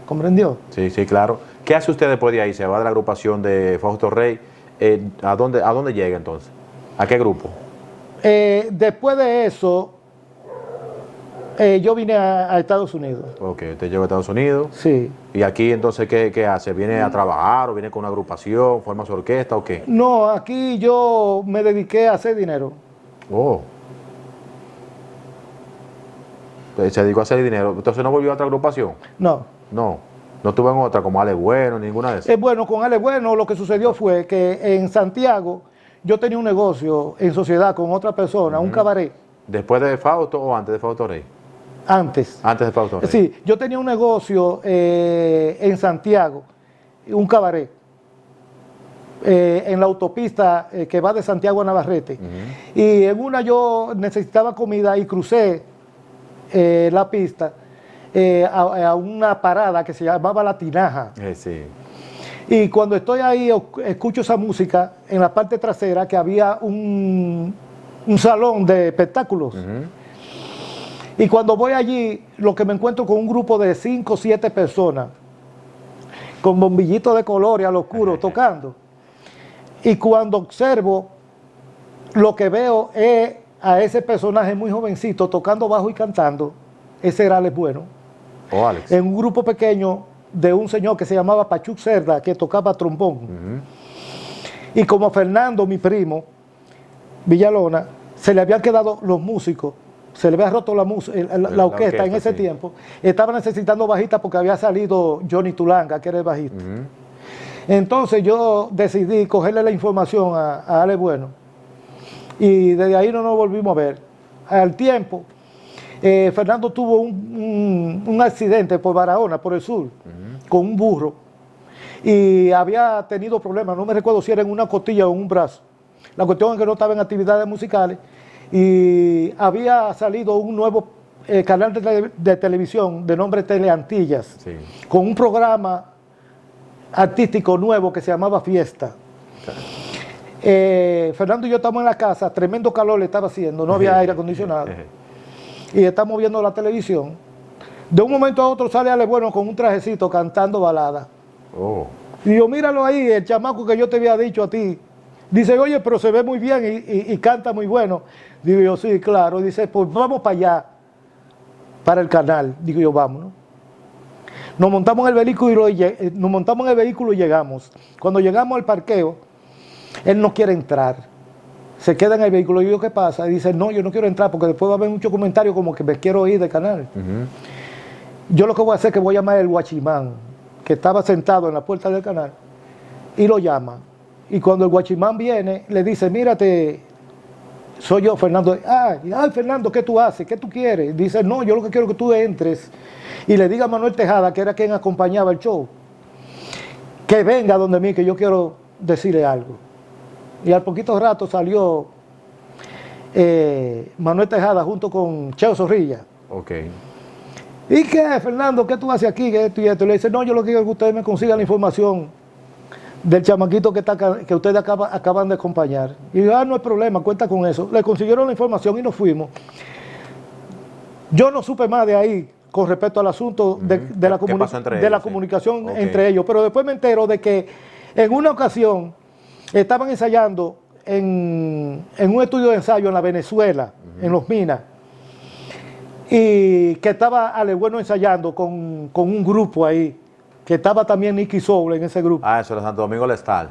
¿Comprendió?
Sí, claro. ¿Qué hace usted después de ahí? ¿Se va de la agrupación de Fausto Rey? ¿A dónde llega entonces? ¿A qué grupo?
Después de eso, yo vine a Estados Unidos.
Ok, usted llegó a Estados Unidos.
Sí.
¿Y aquí entonces qué hace? ¿Viene a trabajar o viene con una agrupación, forma su orquesta o qué?
No, aquí yo me dediqué a hacer dinero.
Se dedicó a hacer dinero. ¿Entonces no volvió a otra agrupación? No estuvo en otra, como Ale Bueno, ninguna de esas.
Bueno, con Ale Bueno lo que sucedió fue que en Santiago yo tenía un negocio en sociedad con otra persona, un cabaret.
¿Después de Fausto o antes de Fausto Rey?
Antes.
Antes de Fausto Rey.
Sí, yo tenía un negocio en Santiago, un cabaret, en la autopista que va de Santiago a Navarrete. Y en una yo necesitaba comida y crucé la pista a una parada que se llamaba La Tinaja.
Sí.
Y cuando estoy ahí escucho esa música en la parte trasera, que había un salón de espectáculos. Y cuando voy allí, lo que me encuentro con un grupo de 5 o 7 personas con bombillitos de colores al oscuro tocando. Y cuando observo, lo que veo es a ese personaje muy jovencito tocando bajo y cantando. Ese era Alex Bueno.
Alex.
En un grupo pequeño de un señor que se llamaba Pachuc Cerda, que tocaba trombón. Y como Fernando, mi primo, Villalona, se le habían quedado los músicos, se le había roto la orquesta en ese tiempo. Estaba necesitando bajista porque había salido Johnny Tulanga, que era el bajista. Entonces yo decidí cogerle la información a Ale Bueno. Y desde ahí no nos volvimos a ver. Al tiempo, Fernando tuvo un accidente por Barahona, por el sur, con un burro. Y había tenido problemas, no me recuerdo si era en una costilla o en un brazo. La cuestión es que no estaba en actividades musicales. Y había salido un nuevo canal de televisión de nombre Teleantillas, con un programa artístico nuevo que se llamaba Fiesta. Fernando y yo estamos en la casa, tremendo calor le estaba haciendo, no había aire acondicionado. Y estamos viendo la televisión. De un momento a otro sale Ale Bueno con un trajecito cantando balada. Y yo, míralo ahí, el chamaco que yo te había dicho a ti. Dice, oye, pero se ve muy bien y canta muy bueno. Digo yo, sí, claro. Dice, pues vamos para allá. para el canal. Digo yo, vámonos. Nos montamos en el vehículo y llegamos. Cuando llegamos al parqueo, él no quiere entrar. Se queda en el vehículo. Y yo, ¿qué pasa? Y dice, no, yo no quiero entrar porque después va a haber muchos comentarios como que me quiero ir del canal. Yo lo que voy a hacer es que voy a llamar al guachimán, que estaba sentado en la puerta del canal, y lo llama. Y cuando el guachimán viene, le dice, mírate, soy yo, Fernando. Ay, Fernando, ¿qué tú haces? ¿Qué tú quieres? Dice, no, yo lo que quiero es que tú entres y le diga a Manuel Tejada, que era quien acompañaba el show, que venga donde mí, que yo quiero decirle algo. Y al poquito rato salió Manuel Tejada junto con Cheo Zorrilla.
Ok.
¿Y qué, Fernando? ¿Qué tú haces aquí? ¿Qué esto y esto? Y le dice, no, yo lo que quiero es que ustedes me consigan la información del chamaquito que ustedes acaban de acompañar. Y yo, no hay problema, cuenta con eso. Le consiguieron la información y nos fuimos. Yo no supe más de ahí con respecto al asunto de la comunicación entre ellos. Pero después me entero de que en una ocasión estaban ensayando en un estudio de ensayo en la Venezuela, en Los Minas, y que estaba Ale Bueno ensayando con un grupo ahí, que estaba también Nicky Soul en ese grupo.
Eso era Santo Domingo del Estado.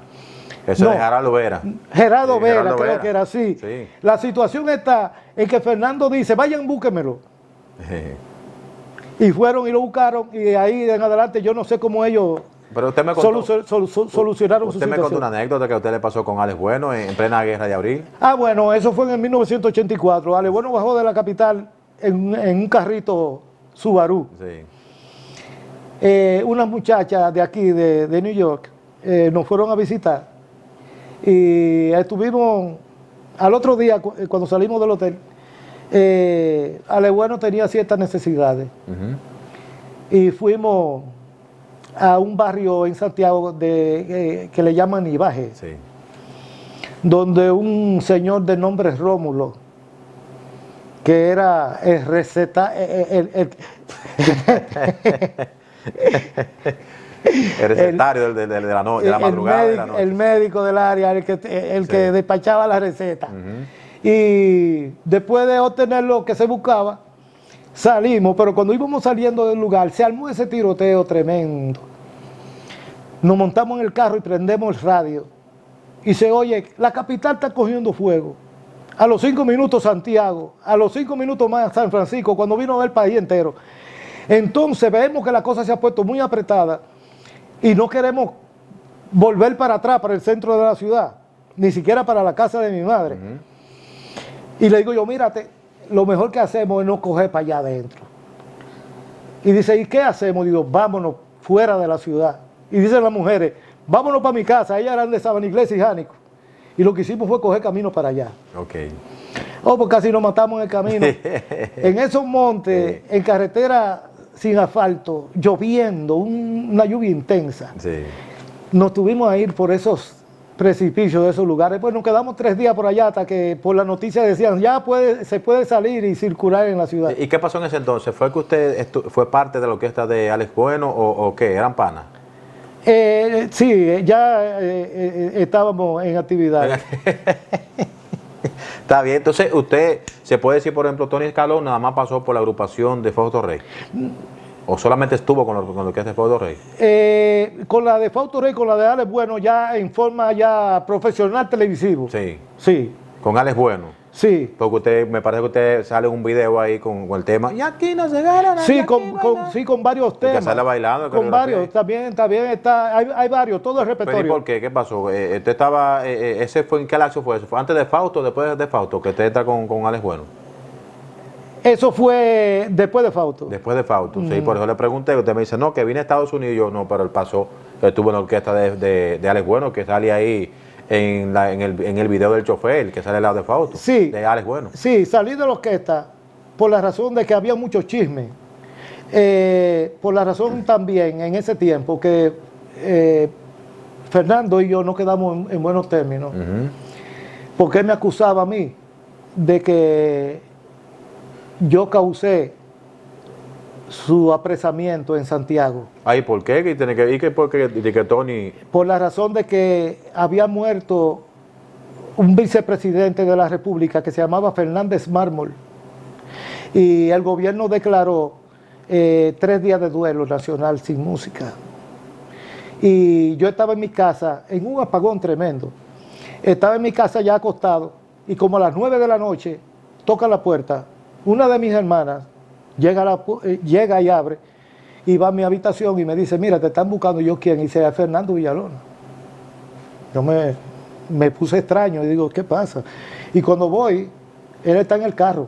Eso
No,
de Gerardo Vera.
Gerardo Vera,
Gerardo
creo
Vera.
que era así.
Sí.
La situación está en que Fernando dice, vayan, búsquenmelo. Y fueron y lo buscaron, y de ahí en adelante yo no sé cómo ellos
Pero usted me contó,
solucionaron su
usted me
situación.
contó una anécdota que a usted le pasó con Alex Bueno en plena guerra de abril.
Bueno, eso fue en 1984. Ale Bueno bajó de la capital en un carrito Subaru.
Sí.
Unas muchachas de aquí, de New York, nos fueron a visitar. Y estuvimos, al otro día, cuando salimos del hotel, Ale Bueno tenía ciertas necesidades. Y fuimos a un barrio en Santiago que le llaman Ibaje,
Sí.
donde un señor de nombre Rómulo, que era el receta,
El recetario de la madrugada. De la noche.
el médico del área, el que despachaba la receta. Y después de obtener lo que se buscaba, salimos, pero cuando íbamos saliendo del lugar, se armó ese tiroteo tremendo. Nos montamos en el carro y prendemos el radio. Y se oye, la capital está cogiendo fuego. A los 5 minutos Santiago, a los 5 minutos más San Francisco, cuando vino a ver el país entero. Entonces vemos que la cosa se ha puesto muy apretada y no queremos volver para atrás, para el centro de la ciudad, ni siquiera para la casa de mi madre. Y le digo yo, mírate, lo mejor que hacemos es no coger para allá adentro. Y dice, ¿y qué hacemos? Digo, vámonos fuera de la ciudad. Y dicen las mujeres, vámonos para mi casa. Ellas eran de Sabana Iglesia y Jánico. Y lo que hicimos fue coger camino para allá.
Ok.
Pues casi nos matamos en el camino. En esos montes, en carretera sin asfalto, lloviendo, una lluvia intensa.
Sí.
Nos tuvimos a ir por esos precipicios de esos lugares. Pues nos quedamos 3 días por allá hasta que por la noticia decían, ya se puede salir y circular en la ciudad.
¿Y qué pasó en ese entonces? ¿Fue que usted fue parte de la orquesta de Alex Bueno o qué? ¿Eran panas?
Sí, ya estábamos en actividad.
Está bien, entonces usted, se puede decir, por ejemplo, Tony Escalón nada más pasó por la agrupación de Fausto Rey. ¿O solamente estuvo con la orquesta de Fausto Rey?
Con la de Fausto Rey, con la de Alex Bueno, ya en forma ya profesional televisivo.
Sí.
Sí.
Con Alex Bueno.
Sí.
Porque usted, me parece que usted sale en un video ahí con el tema. Y aquí no se gana.
Sí, con varios temas.
Que sale bailando.
Con varios, también está, hay varios, todo el repertorio.
¿Pero y por qué? ¿Qué pasó? ¿Usted estaba, ese fue en qué lapso fue eso? ¿Fue antes de Fausto o después de Fausto? Que usted está con Alex Bueno.
Eso fue después de Fausto.
Después de Fausto, sí, por eso le pregunté, usted me dice, no, que vine a Estados Unidos, yo no, pero él pasó, estuvo en la orquesta de Alex Bueno, que sale ahí en el video del chofer, que sale al lado de Fausto,
sí,
de Alex Bueno.
Sí, salí de la orquesta por la razón de que había mucho chisme, por la razón también en ese tiempo que Fernando y yo no quedamos en buenos términos, porque él me acusaba a mí de que yo causé su apresamiento en Santiago.
Ay, ¿por qué? ¿Y por qué que Tony?
Por la razón de que había muerto un vicepresidente de la República que se llamaba Fernández Mármol. Y el gobierno declaró 3 días de duelo nacional sin música. Y yo estaba en mi casa, en un apagón tremendo. Estaba en mi casa ya acostado, y como a las 9 de la noche, toca la puerta. Una de mis hermanas llega y abre, y va a mi habitación y me dice, mira, te están buscando. Yo, ¿quién? Y dice, a Fernando Villalona. Yo me puse extraño y digo, ¿qué pasa? Y cuando voy, él está en el carro.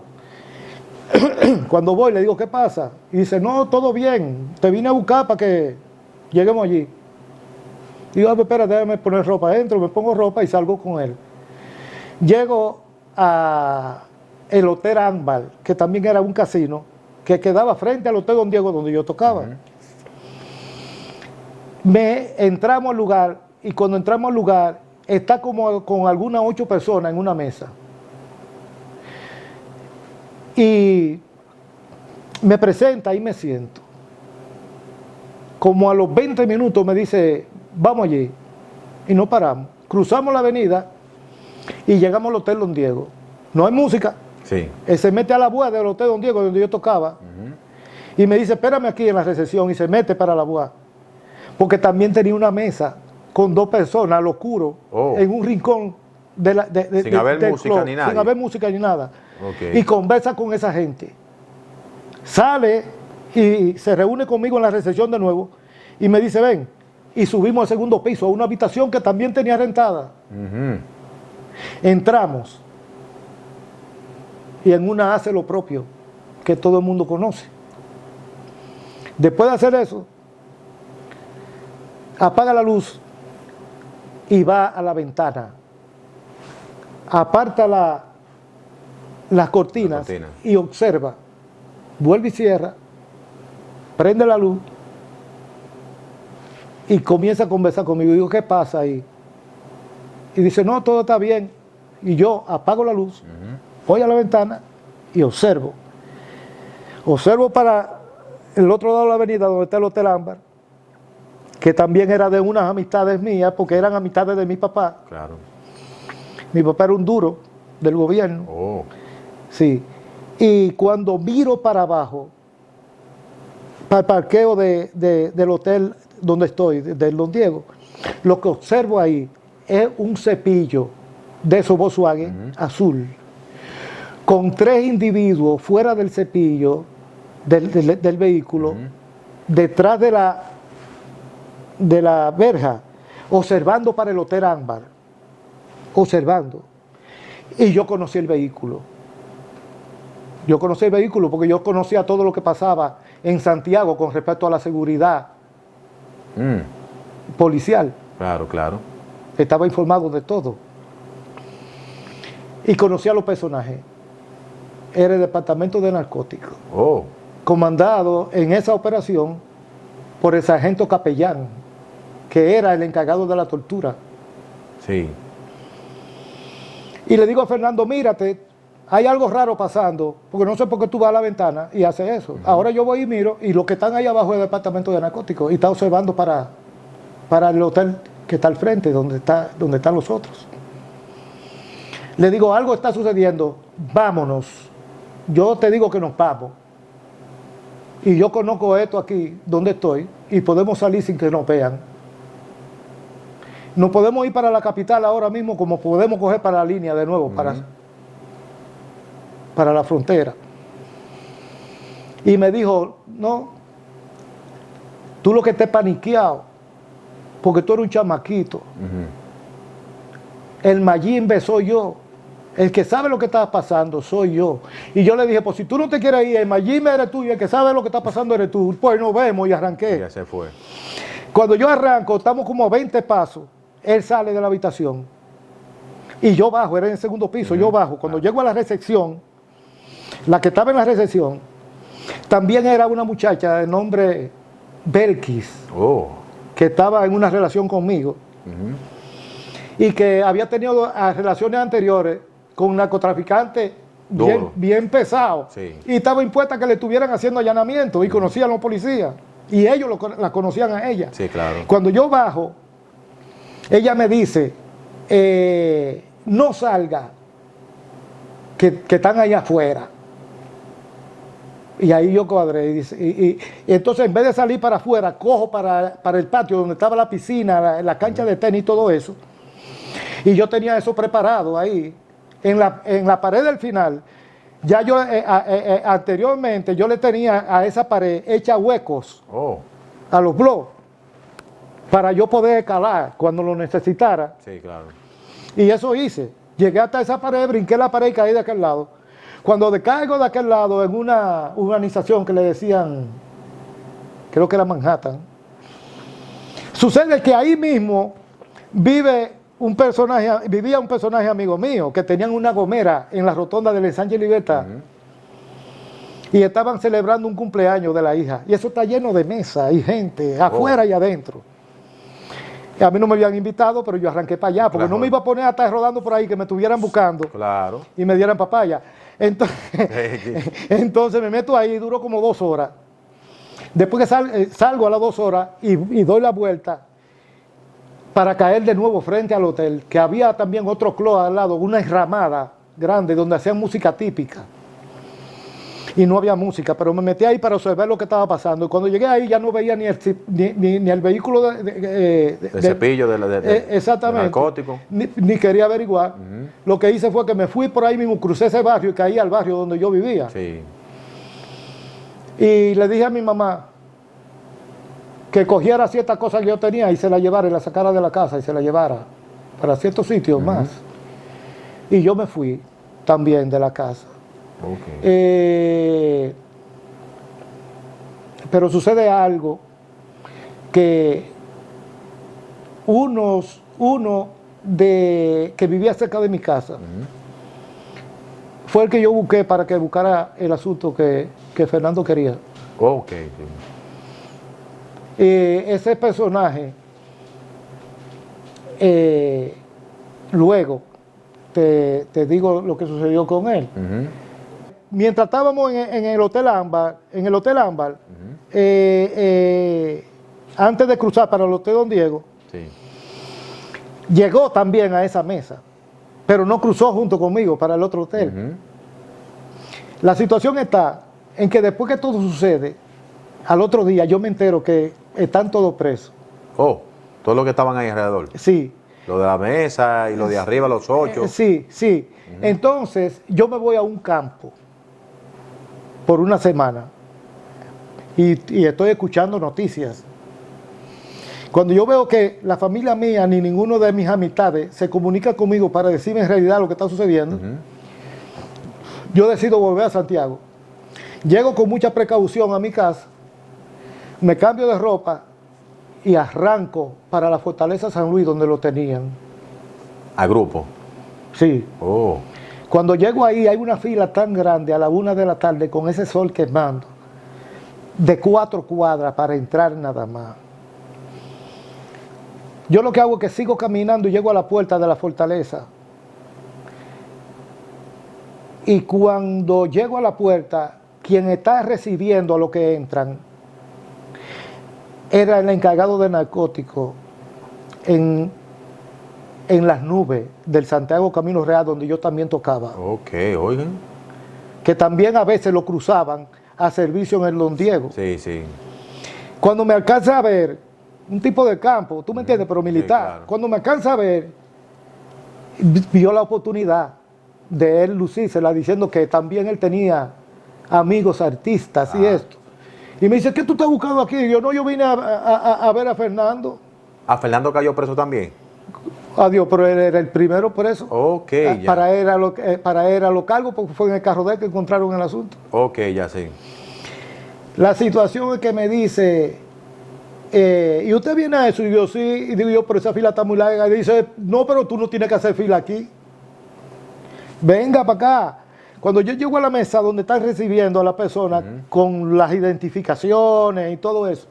Cuando voy, le digo, ¿qué pasa? Y dice, no, todo bien, te vine a buscar para que lleguemos allí. Digo, espera, déjame poner ropa adentro. Me pongo ropa y salgo con él. Llego a el Hotel Ámbar, que también era un casino, que quedaba frente al Hotel Don Diego, donde yo tocaba. Entramos al lugar, y cuando entramos al lugar, está como con algunas 8 personas en una mesa. Y me presenta y me siento. Como a los 20 minutos me dice, vamos allí. Y no paramos. Cruzamos la avenida y llegamos al Hotel Don Diego. No hay música.
Sí.
Él se mete a la boa del Hotel Don Diego, donde yo tocaba. Y me dice, espérame aquí en la recepción. Y se mete para la boa. Porque también tenía una mesa con 2 personas al oscuro, en un rincón
sin haber música ni nada.
Sin haber música ni nada.
Okay.
Y conversa con esa gente. Sale y se reúne conmigo en la recepción de nuevo y me dice, ven. Y subimos al 2.º piso, a una habitación que también tenía rentada. Entramos y en una hace lo propio, que todo el mundo conoce. Después de hacer eso, apaga la luz y va a la ventana, aparta las cortinas y observa, vuelve y cierra, prende la luz y comienza a conversar conmigo. Y digo, ¿qué pasa ahí? Y dice, no, todo está bien. Y yo apago la luz, voy a la ventana y observo. Observo para el otro lado de la avenida, donde está el Hotel Ámbar, que también era de unas amistades mías, porque eran amistades de mi papá.
Claro.
Mi papá era un duro del gobierno. Sí. Y cuando miro para abajo, para el parqueo del hotel donde estoy, del Don Diego, lo que observo ahí es un cepillo de esos Volkswagen azul, con 3 individuos fuera del cepillo del vehículo, detrás de la verja, observando para el Hotel Ámbar, observando. Y yo conocí el vehículo. Yo conocí el vehículo porque yo conocía todo lo que pasaba en Santiago con respecto a la seguridad policial.
Claro, claro.
Estaba informado de todo. Y conocía a los personajes. Era el departamento de narcóticos. Comandado en esa operación por el sargento Capellán, que era el encargado de la tortura.
Sí.
Y le digo a Fernando, mírate, hay algo raro pasando, porque no sé por qué tú vas a la ventana y haces eso. Ahora yo voy y miro, y los que están ahí abajo es el departamento de narcóticos, y está observando para el hotel que está al frente, donde están los otros. Le digo, algo está sucediendo, vámonos. Yo te digo que nos vamos. Y yo conozco esto aquí, donde estoy, y podemos salir sin que nos vean. Nos podemos ir para la capital ahora mismo, como podemos coger para la línea de nuevo, para la frontera. Y me dijo, no, tú lo que estés paniqueado, porque tú eres un chamaquito. El Mayimbe soy yo. El que sabe lo que está pasando soy yo. Y yo le dije, pues si tú no te quieres ir, el Mayimbe eres tú y el que sabe lo que está pasando eres tú. Pues nos vemos, y arranqué.
Ya se fue.
Cuando yo arranco, estamos como a 20 pasos. Él sale de la habitación y yo bajo, era en el 2.º piso, yo bajo. Cuando llego a la recepción, la que estaba en la recepción, también era una muchacha de nombre Belkis, que estaba en una relación conmigo y que había tenido relaciones anteriores con narcotraficantes bien pesados, y estaba impuesta a que le estuvieran haciendo allanamiento, y conocían a los policías, y ellos la conocían a ella.
Sí, claro.
Cuando yo bajo, ella me dice, no salga, que están allá afuera. Y ahí yo cuadré. Y entonces, en vez de salir para afuera, cojo para el patio donde estaba la piscina, la cancha de tenis y todo eso. Y yo tenía eso preparado ahí. En la pared del final, ya yo anteriormente, yo le tenía a esa pared hecha huecos a los blogs para yo poder escalar cuando lo necesitara.
Sí, claro.
Y eso hice. Llegué hasta esa pared, brinqué la pared y caí de aquel lado. Cuando decaigo de aquel lado en una urbanización que le decían, creo que era Manhattan, sucede que ahí mismo vivía un personaje amigo mío, que tenían una gomera en la rotonda del Ensanche Libertad. Y estaban celebrando un cumpleaños de la hija. Y eso está lleno de mesas y gente, afuera y adentro. A mí no me habían invitado, pero yo arranqué para allá, porque no me iba a poner a estar rodando por ahí, que me estuvieran buscando y me dieran papaya. Entonces me meto ahí, duró como 2 horas. Después que salgo a las 2 horas y doy la vuelta para caer de nuevo frente al hotel, que había también otro club al lado, una enramada grande donde hacían música típica. Y no había música, pero me metí ahí para observar lo que estaba pasando. Y cuando llegué ahí ya no veía ni el vehículo de
cepillo,
exactamente,
de narcótico.
Ni quería averiguar. Lo que hice fue que me fui por ahí mismo, crucé ese barrio y caí al barrio donde yo vivía.
Sí.
Y le dije a mi mamá que cogiera ciertas cosas que yo tenía y se la llevara y la sacara de la casa y se la llevara para ciertos sitios más. Y yo me fui también de la casa. Pero sucede algo que uno que vivía cerca de mi casa fue el que yo busqué para que buscara el asunto que Fernando quería. Ese personaje luego te digo lo que sucedió con él. Mientras estábamos en el Hotel Ámbar, antes de cruzar para el Hotel Don Diego, llegó también a esa mesa, pero no cruzó junto conmigo para el otro hotel. La situación está en que después que todo sucede, al otro día yo me entero que están todos presos.
Todos los que estaban ahí alrededor.
Sí.
Lo de la mesa y lo de arriba, los 8.
Sí. Entonces yo me voy a un campo por una semana y estoy escuchando noticias. Cuando yo veo que la familia mía ni ninguno de mis amistades se comunica conmigo para decirme en realidad lo que está sucediendo, yo decido volver a Santiago. Llego con mucha precaución a mi casa, me cambio de ropa y arranco para la Fortaleza San Luis, donde lo tenían.
¿A grupo?
Sí. Cuando llego ahí hay una fila tan grande a la 1 de la tarde con ese sol quemando, de 4 cuadras para entrar nada más. Yo lo que hago es que sigo caminando y llego a la puerta de la fortaleza. Y cuando llego a la puerta, quien está recibiendo a los que entran era el encargado de narcóticos en las nubes del Santiago Camino Real, donde yo también tocaba.
Oigan.
Que también a veces lo cruzaban a servicio en el Don Diego.
Sí.
Cuando me alcanza a ver, un tipo de campo, tú me entiendes, pero militar.
Sí, claro.
Cuando me alcanza a ver, vio la oportunidad de él lucírsela diciendo que también él tenía amigos artistas y esto. Y me dice, ¿qué tú estás buscando aquí? Y yo, no, yo vine a ver a Fernando.
¿A Fernando cayó preso también?
Adiós, pero él era el primero preso.
Ya.
Para él a los cargos, porque fue en el carro de él que encontraron el asunto.
Ya sí.
La situación es que me dice, ¿y usted viene a eso? Y yo, sí. Y digo yo, pero esa fila está muy larga. Y dice, no, pero tú no tienes que hacer fila aquí. Venga para acá. Cuando yo llego a la mesa donde están recibiendo a la persona con las identificaciones y todo eso,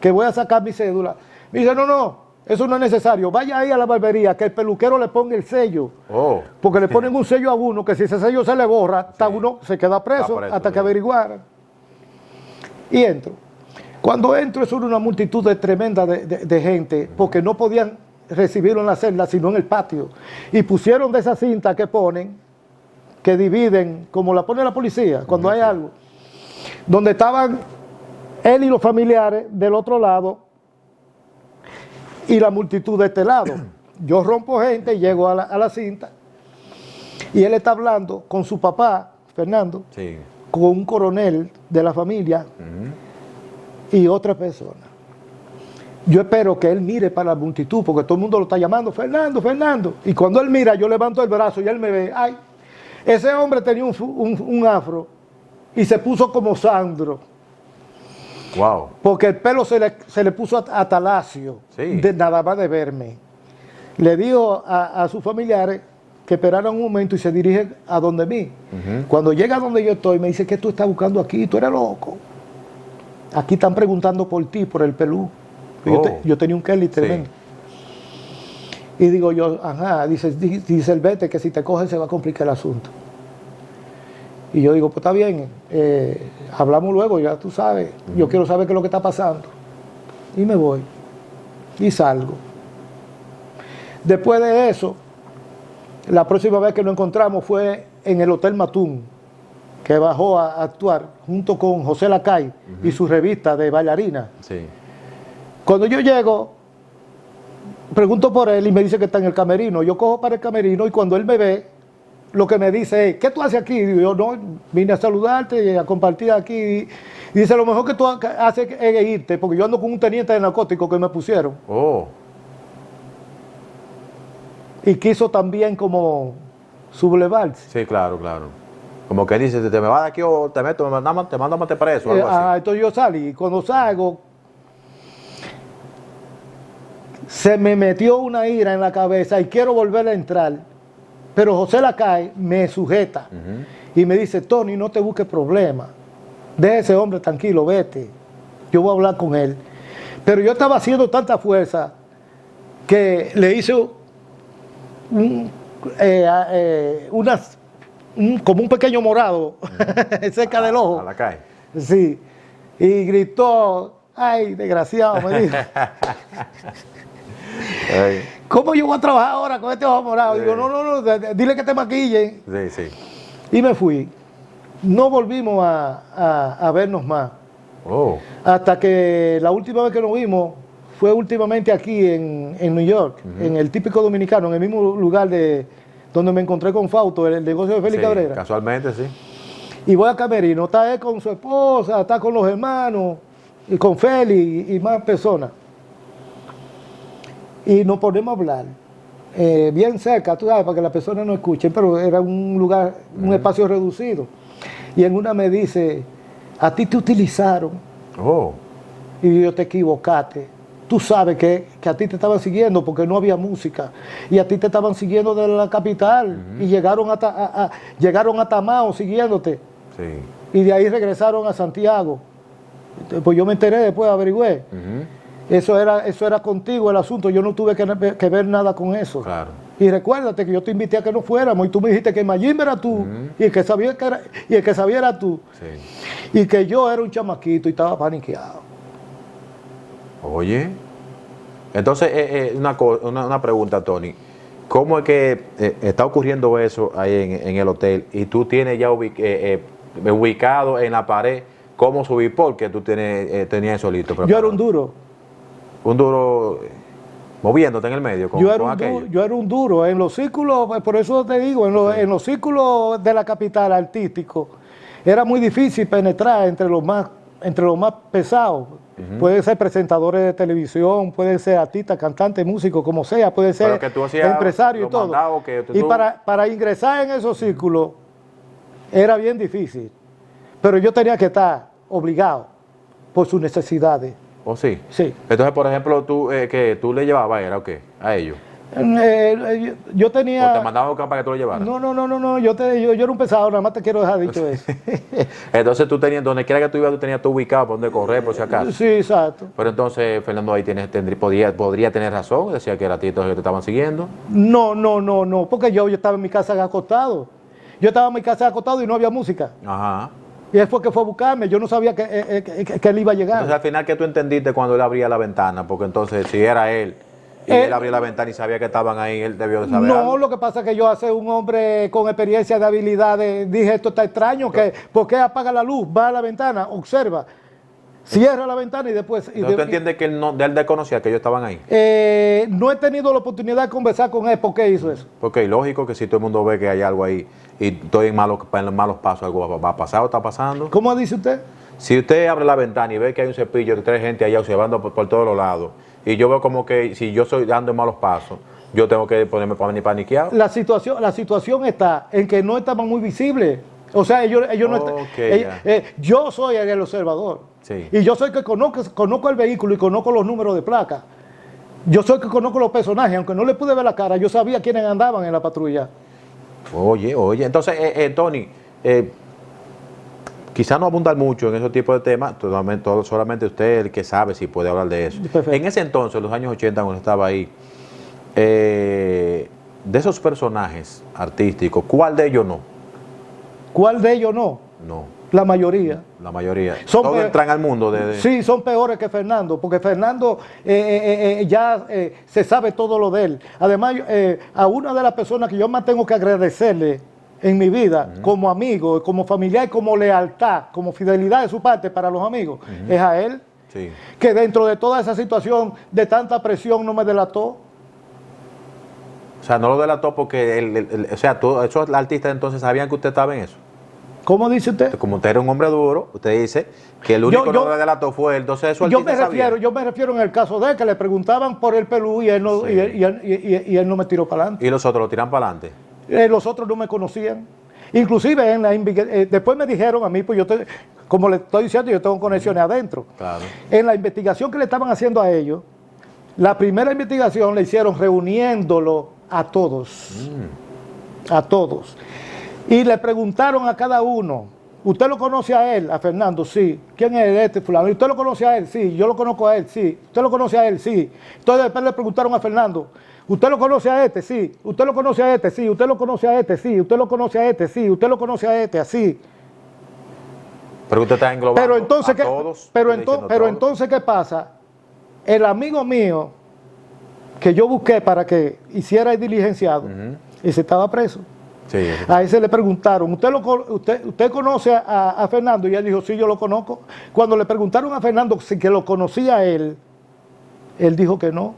que voy a sacar mi cédula, me dice, no, eso no es necesario. Vaya ahí a la barbería, que el peluquero le ponga el sello. Porque le ponen un sello a uno, que si ese sello se le borra, uno se queda preso hasta que averiguaran. Y entro. Cuando entro, es una multitud tremenda de gente, porque no podían recibirlo en la celda, sino en el patio. Y pusieron de esa cinta que ponen, que dividen, como la pone la policía, cuando hay algo. donde estaban él y los familiares del otro lado y la multitud de este lado. Yo rompo gente y llego a la cinta y él está hablando con su papá, Fernando,
Sí.
con un coronel de la familia y otra persona. Yo espero que él mire para la multitud, porque todo el mundo lo está llamando, Fernando, Fernando. Y cuando él mira, yo levanto el brazo y él me ve, ay, ese hombre tenía un afro y se puso como Sandro,
Wow.
porque el pelo se le puso hasta lacio,
Sí.
nada más de verme. Le dijo a sus familiares que esperaran un momento y se dirige a donde mí. Cuando llega a donde yo estoy, me dice, ¿qué tú estás buscando aquí? Tú eres loco. Aquí están preguntando por ti, por el pelú. Yo tenía un Kelly tremendo. Y digo yo, ajá, dice el vete que si te coge se va a complicar el asunto. Y yo digo, pues está bien, hablamos luego, ya tú sabes, yo quiero saber qué es lo que está pasando. Y me voy, y salgo. Después de eso, la próxima vez que nos encontramos fue en el Hotel Matún, que bajó a actuar junto con José Lacay y su revista de bailarina.
Sí.
Cuando yo llego, pregunto por él y me dice que está en el camerino. Yo cojo para el camerino y cuando él me ve, lo que me dice es, ¿qué tú haces aquí? Digo yo, no, vine a saludarte y a compartir aquí. Y dice, lo mejor que tú haces es irte, porque yo ando con un teniente de narcóticos que me pusieron.
Oh.
Y quiso también como sublevarse.
Sí, claro, claro. Como que dice, te me vas de aquí o te meto, te mando a meter preso, algo así.
Entonces yo salí y cuando salgo, se me metió una ira en la cabeza y quiero volver a entrar. Pero José Lacay me sujeta y me dice, Tony, no te busques problemas. Deja ese hombre tranquilo, vete. Yo voy a hablar con él. Pero yo estaba haciendo tanta fuerza que le hice como un pequeño morado cerca del ojo.
A Lacay.
Sí. Y gritó, ay, desgraciado, me dijo.
Ay.
¿Cómo yo voy a trabajar ahora con este ojo morado?
Sí.
Digo, no, dile que te maquillen.
Sí, sí.
Y me fui. No volvimos a vernos más.
Oh.
Hasta que la última vez que nos vimos fue últimamente aquí en New York, en el típico dominicano, en el mismo lugar donde me encontré con Fausto, el negocio de Félix
Sí,
Cabrera.
casualmente, sí.
Y voy a camerino, está él con su esposa, está con los hermanos, y con Félix y más personas. Y nos ponemos a hablar, bien cerca, tú sabes, para que las personas no escuchen, pero era un lugar, un espacio reducido. Y en una me dice, a ti te utilizaron.
Oh.
Y yo, te equivocaste. Tú sabes que a ti te estaban siguiendo porque no había música. Y a ti te estaban siguiendo de la capital. Y llegaron hasta Mao siguiéndote.
Sí.
Y de ahí regresaron a Santiago. Pues yo me enteré después, averigüé. Eso era contigo el asunto. Yo no tuve que ver nada con eso.
Claro.
Y recuérdate que yo te invité a que no fuéramos. Y tú me dijiste que Mayimbe era tú. Y el que sabía era tú.
Sí.
Y que yo era un chamaquito y estaba paniqueado.
Oye, entonces una pregunta, Tony. ¿Cómo es que está ocurriendo eso ahí en el hotel y tú tienes ya ubicado en la pared cómo subir? Porque tú tenías eso listo.
Yo era un duro.
Un duro moviéndote en el medio.
Yo era un duro. En los círculos, por eso te digo, en los círculos de la capital artístico, era muy difícil penetrar entre los más pesados. Pueden ser presentadores de televisión, pueden ser artistas, cantantes, músicos, como sea, pueden ser empresarios y todo. Y para ingresar en esos círculos era bien difícil. Pero yo tenía que estar obligado por sus necesidades.
¿Oh, sí?
Sí.
Entonces, por ejemplo, que tú le llevabas, ¿era o qué? A ellos.
Yo tenía...
¿O te mandaban a buscar para que tú lo llevaras?
No, yo era un pesado, nada más te quiero dejar dicho eso.
Entonces tú tenías, donde quiera que tú ibas, tú tenías todo ubicado para donde correr, por si acaso.
Sí, exacto.
Pero entonces, Fernando, ahí podría tener razón, decía que era a ti todos que te estaban siguiendo.
No, porque yo estaba en mi casa acostado. Yo estaba en mi casa acostado y no había música.
Ajá.
Y él fue que fue a buscarme, yo no sabía que él iba a llegar.
Entonces, al final, ¿qué tú entendiste cuando él abría la ventana? Porque entonces, si era él, Y él abrió la ventana y sabía que estaban ahí, él debió de saber
No,
algo.
lo que pasa es que yo, hace un hombre con experiencia de habilidades, dije, esto está extraño, que ¿por qué apaga la luz? Va a la ventana, observa, cierra la ventana y después...
¿Tú entiendes que él desconocía que ellos estaban ahí?
No he tenido la oportunidad de conversar con él, ¿por qué hizo eso?
Porque es lógico que si todo el mundo ve que hay algo ahí y estoy en malos pasos, algo va a pasar o está pasando.
¿Cómo dice usted?
Si usted abre la ventana y ve que hay un cepillo, que trae gente allá observando por todos los lados, y yo veo como que si yo estoy dando malos pasos, yo tengo que ponerme paniqueado.
La situación está en que no estaban muy visibles. O sea, ellos no yo soy el observador.
Sí.
Y yo soy el que conozco el vehículo y conozco los números de placa. Yo soy el que conozco los personajes, aunque no le pude ver la cara, yo sabía quiénes andaban en la patrulla.
Oye, entonces, Tony, quizá no abundar mucho en esos tipos de temas, solamente usted el que sabe si puede hablar de eso.
Perfecto.
En ese entonces, en los años 80, cuando estaba ahí, de esos personajes artísticos, ¿cuál de ellos no?
¿Cuál de ellos no?
No,
La mayoría.
la mayoría.
Son
Todos entran al mundo
Sí, son peores que Fernando, porque Fernando ya se sabe todo lo de él. Además, a una de las personas que yo más tengo que agradecerle en mi vida, como amigo, como familiar, como lealtad, como fidelidad de su parte para los amigos, es a él,
Sí.
que dentro de toda esa situación de tanta presión no me delató.
O sea, no lo delató porque, o sea, todos esos artistas entonces sabían que usted estaba en eso.
¿Cómo dice usted?
Como usted era un hombre duro, usted dice que el único que no lo delató fue él. Entonces eso
Yo me refiero en el caso de él, que le preguntaban por el pelú y él no,
Sí.
y él no me tiró para adelante.
Y los otros lo tiran para adelante.
Los otros no me conocían. Inclusive después me dijeron a mí, pues como le estoy diciendo, yo tengo conexiones adentro.
Claro.
En la investigación que le estaban haciendo a ellos, la primera investigación la hicieron reuniéndolo a todos. A todos. Y le preguntaron a cada uno, ¿usted lo conoce a él, a Fernando? Sí. ¿Quién es este fulano? ¿Y usted lo conoce a él? Sí. ¿Yo lo conozco a él? Sí. ¿Usted lo conoce a él? Sí. Entonces después le preguntaron a Fernando, ¿usted lo conoce a este? Sí. ¿Usted lo conoce a este? Sí. ¿Usted lo conoce a este? Sí. ¿Usted lo conoce a este? Sí. ¿Usted lo conoce a este? Así.
Pero usted está englobando
Pero entonces,
a todos.
entonces, ¿qué pasa? El amigo mío que yo busqué para que hiciera el diligenciado, ese estaba preso.
Sí.
A ese le preguntaron, ¿usted conoce a Fernando? Y él dijo, sí, yo lo conozco. Cuando le preguntaron a Fernando si que lo conocía él dijo que no.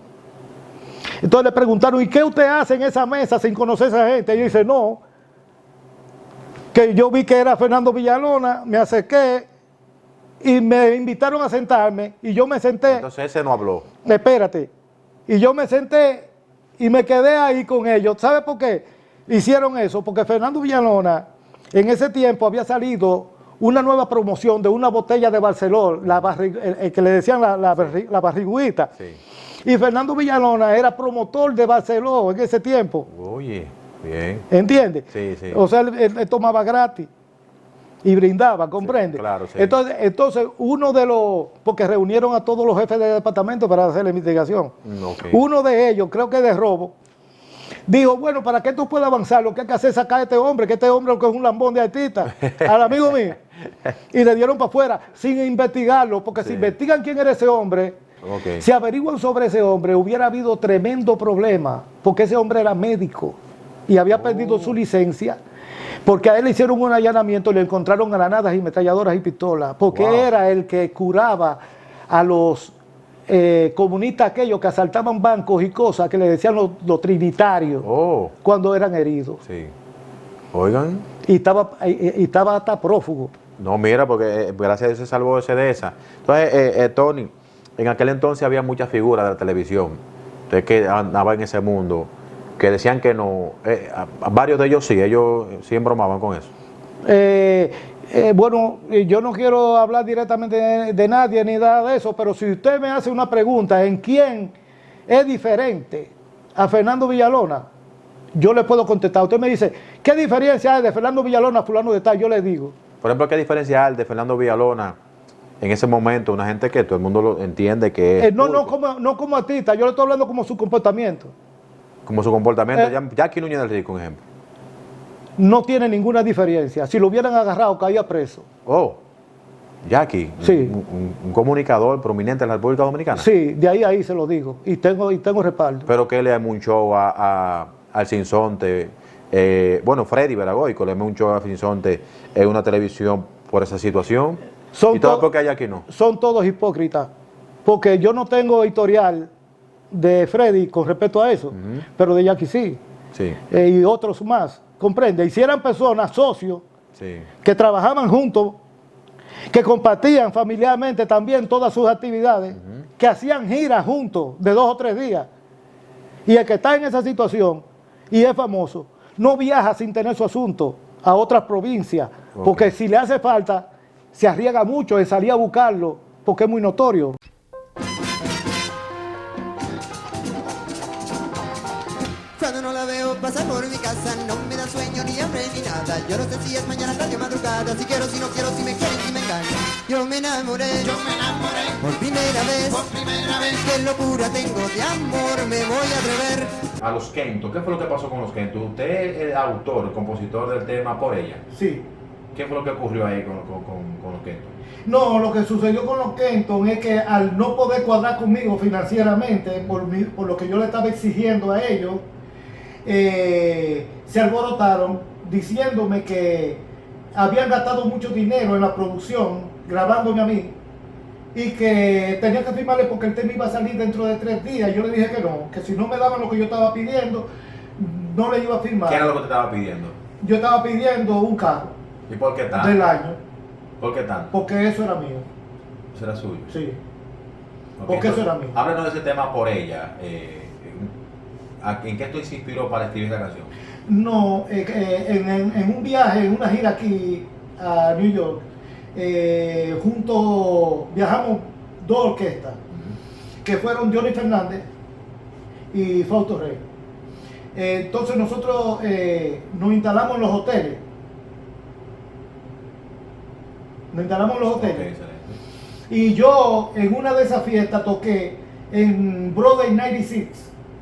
Entonces le preguntaron, ¿y qué usted hace en esa mesa sin conocer a esa gente? Y él dice, no, que yo vi que era Fernando Villalona, me acerqué y me invitaron a sentarme y yo me senté.
Entonces ese no habló.
Espérate. Y yo me senté y me quedé ahí con ellos. ¿Sabe por qué hicieron eso? Porque Fernando Villalona en ese tiempo había salido una nueva promoción de una botella de Barceló, el que le decían la barriguita.
Sí.
Y Fernando Villalona era promotor de Barceló en ese tiempo.
Oye, bien.
¿Entiendes?
Sí, sí.
O sea, él tomaba gratis y brindaba, ¿comprende?
Sí, claro, sí.
Entonces, uno de los, porque reunieron a todos los jefes de departamento para hacer la investigación.
Ok.
Uno de ellos, creo que de robo, dijo, bueno, para que esto pueda avanzar, lo que hay que hacer es sacar a este hombre, que este hombre es un lambón de artista, al amigo mío. Y le dieron para afuera sin investigarlo, porque si investigan quién era ese hombre, si averiguan sobre ese hombre, hubiera habido tremendo problema, porque ese hombre era médico y había perdido su licencia, porque a él le hicieron un allanamiento y le encontraron granadas y metralladoras y pistolas, porque era el que curaba a los comunistas aquellos que asaltaban bancos y cosas que le decían los trinitarios cuando eran heridos.
Sí. Oigan.
Y estaba hasta prófugo.
No, mira, porque gracias a Dios se salvó ese de esa. Entonces, Tony, en aquel entonces había muchas figuras de la televisión, usted que andaba en ese mundo, que decían que no, a varios de ellos sí, ellos sí embromaban con eso.
Bueno, yo no quiero hablar directamente de nadie ni nada de eso, pero si usted me hace una pregunta en quién es diferente a Fernando Villalona, yo le puedo contestar. Usted me dice, ¿qué diferencia hay de Fernando Villalona a fulano de tal? Yo le digo.
Por ejemplo, ¿qué diferencia hay de Fernando Villalona en ese momento? Una gente que todo el mundo lo entiende que es...
No como artista, yo le estoy hablando como su comportamiento.
Como su comportamiento. Jackie Núñez del Rico, un ejemplo.
No tiene ninguna diferencia. Si lo hubieran agarrado, caía preso.
Jackie,
Sí.
un comunicador prominente en la República Dominicana.
Sí, de ahí se lo digo. Y tengo respaldo.
Pero que le dio un show al Sinsonte. Bueno, Freddy Veragoico le dio un show a Sinsonte en una televisión por esa situación. Y todo porque a Jackie no.
Son todos hipócritas. Porque yo no tengo historial de Freddy con respecto a eso, pero de Jackie sí.
Sí.
Y otros más. ¿Comprende? Y si eran personas, socios,
Sí.
que trabajaban juntos, que compartían familiarmente también todas sus actividades, que hacían giras juntos de 2 o 3 días. Y el que está en esa situación y es famoso, no viaja sin tener su asunto a otras provincias, porque si le hace falta, se arriesga mucho en salir a buscarlo, porque es muy notorio.
Cuando no la veo pasar por mi casa, no me da sueño ni hambre ni nada. Yo no sé si es mañana, tarde, madrugada, si quiero, si no quiero, si me quieren, si me engañan. Yo me enamoré por primera vez, qué locura tengo de amor, me voy a atrever.
A los Kento, ¿qué fue lo que pasó con los Kento? Usted es el autor, el compositor del tema Por Ella.
Sí.
¿Qué fue lo que ocurrió ahí con los Kento?
No, lo que sucedió con los Kenton es que al no poder cuadrar conmigo financieramente, por lo que yo le estaba exigiendo a ellos, se alborotaron diciéndome que habían gastado mucho dinero en la producción, grabándome a mí, y que tenía que firmarle porque el tema iba a salir dentro de 3 días. Yo le dije que no, que si no me daban lo que yo estaba pidiendo, no le iba a firmar.
¿Qué era lo que te estaba pidiendo?
Yo estaba pidiendo un carro
¿Y por qué tanto?
del año,
¿Por qué tanto?
porque eso era mío.
Eso era suyo.
Sí,
Ok,
porque eso era mío.
Háblanos de ese tema Por Ella. ¿En qué esto se inspiró para escribir esta canción?
No, en un viaje, en una gira aquí a New York, viajamos 2 orquestas, que fueron Johnny Fernández y Fausto Rey. Entonces nosotros nos instalamos en los hoteles.
Ok, excelente.
Y yo en una de esas fiestas toqué en Broadway 96,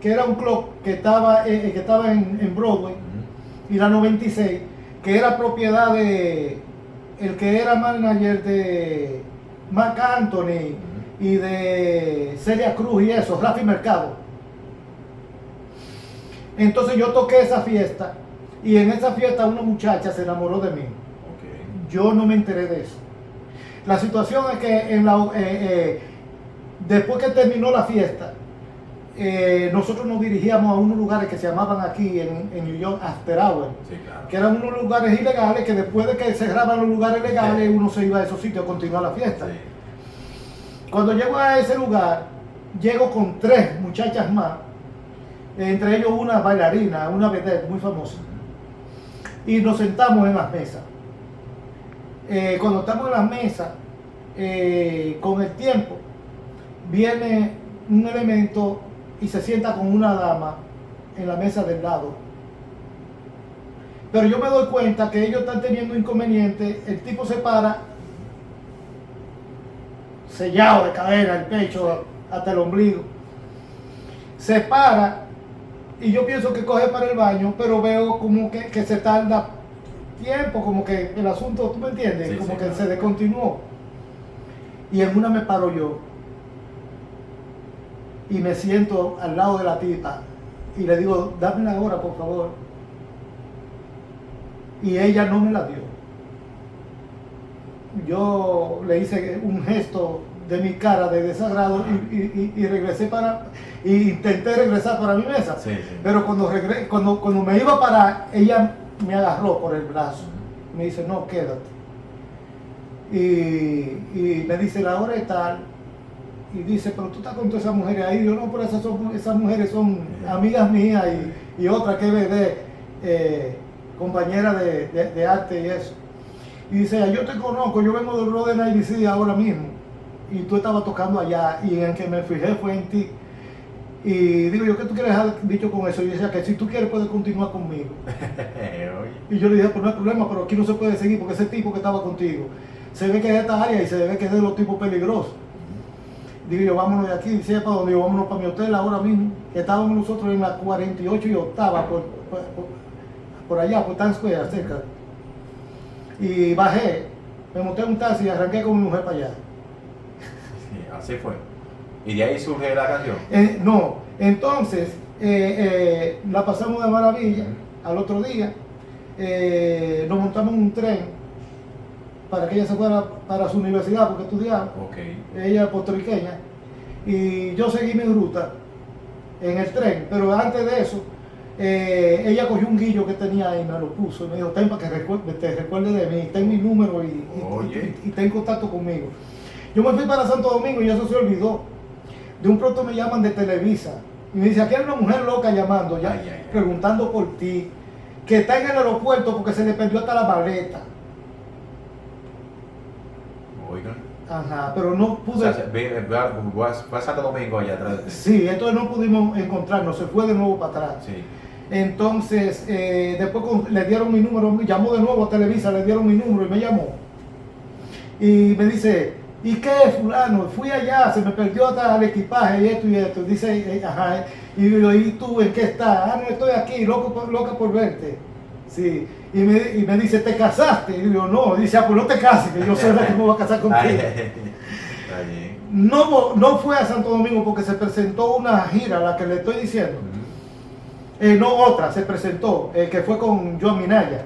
que era un club que estaba en Broadway, y la 96, que era propiedad de el que era manager de Marc Anthony y de Celia Cruz y eso, Rafi Mercado. Entonces yo toqué esa fiesta y en esa fiesta una muchacha se enamoró de mí.
Okay.
Yo no me enteré de eso. La situación es que después que terminó la fiesta, nosotros nos dirigíamos a unos lugares que se llamaban aquí en New York After Hour,
Sí, claro.
que eran unos lugares ilegales, que después de que cerraban los lugares legales, uno se iba a esos sitios a continuar la fiesta.
Sí.
Cuando llego a ese lugar, llego con 3 muchachas más, entre ellos una bailarina, una vedette muy famosa, y nos sentamos en las mesas. Cuando estamos en las mesas, con el tiempo, viene un elemento y se sienta con una dama en la mesa del lado. Pero yo me doy cuenta que ellos están teniendo inconvenientes. El tipo se para, sellado de cadera, el pecho hasta el ombligo. Se para y yo pienso que coge para el baño, pero veo como que se tarda tiempo, como que el asunto, ¿tú me entiendes?
Sí,
como
sí,
que
claro.
se descontinuó. Y en una me paro yo y me siento al lado de la tipa y le digo, dame la hora, por favor. Y ella no me la dio. Yo le hice un gesto de mi cara de desagrado y regresé y intenté regresar para mi mesa.
Sí, sí.
Pero cuando me iba a parar, ella me agarró por el brazo. Me dice, no, quédate. Y me dice, la hora es tal. Y dice, pero tú estás con todas esas mujeres ahí. Yo no, pero esas mujeres son amigas mías y otra que ve compañera de arte y eso. Y dice, yo te conozco, yo vengo del Broadway 96 ahora mismo. Y tú estabas tocando allá y en el que me fijé fue en ti. Y digo yo, ¿qué tú quieres dejar dicho con eso? Y decía que si tú quieres puedes continuar conmigo. Y yo le dije, pues no hay problema, pero aquí no se puede seguir porque ese tipo que estaba contigo se ve que es de esta área y se ve que es de los tipos peligrosos. Digo yo, vámonos de aquí, dice para donde yo, vámonos para mi hotel ahora mismo. Estábamos nosotros en la 48 y octava por allá, por Times Square, cerca. Y bajé, me monté en un taxi y arranqué con mi mujer para allá.
Sí, así fue. ¿Y de ahí surge la canción?
No, entonces la pasamos de maravilla. Al otro día nos montamos en un tren para que ella se fuera para su universidad porque estudiaba.
Okay.
Ella es puertorriqueña. Y yo seguí mi ruta en el tren, pero antes de eso, ella cogió un guillo que tenía ahí, me lo puso y me dijo, ten para que te recuerde de mí, ten mi número y ten contacto conmigo. Yo me fui para Santo Domingo y eso se olvidó. De un pronto me llaman de Televisa y me dice, aquí hay una mujer loca llamando, ya, preguntando por ti, que está en el aeropuerto porque se le perdió hasta la maleta.
Oigan.
Ajá, pero no pude...
O sea, fue a Santo Domingo allá atrás.
Sí, entonces no pudimos encontrarnos, se fue de nuevo para atrás.
Sí.
Entonces, después le dieron mi número, llamó de nuevo a Televisa, le dieron mi número y me llamó. Y me dice, ¿y qué, fulano? Fui allá, se me perdió hasta el equipaje y esto y esto. Dice, ajá, y yo, ¿y tú en qué estás? Ah, no, estoy aquí, loca por verte. Sí. Y me dice, ¿te casaste? Y yo digo, no. Y dice, pues no te cases, que yo soy la que me voy a casar contigo.
Está bien.
No fue a Santo Domingo porque se presentó una gira, la que le estoy diciendo. No, otra, se presentó, que fue con Joan Minaya.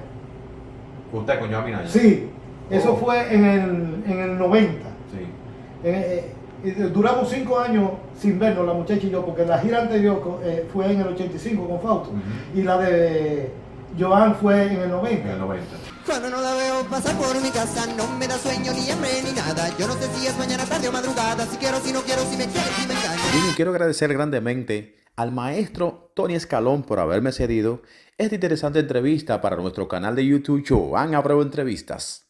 ¿Usted con Joan Minaya?
Sí, eso fue en el 90.
Sí.
Duramos 5 años sin vernos, la muchacha y yo, porque la gira anterior fue en el 85 con Fausto, y la de Joan fue en el 90.
En el 90.
Cuando no la veo pasar por mi casa, no me da sueño ni hambre ni nada. Yo no sé si es mañana, tarde o madrugada, si quiero, si no quiero, si me quiere, si me engaña.
Bien, quiero agradecer grandemente al maestro Tony Escalón por haberme cedido esta interesante entrevista para nuestro canal de YouTube Joan Abreu Entrevistas.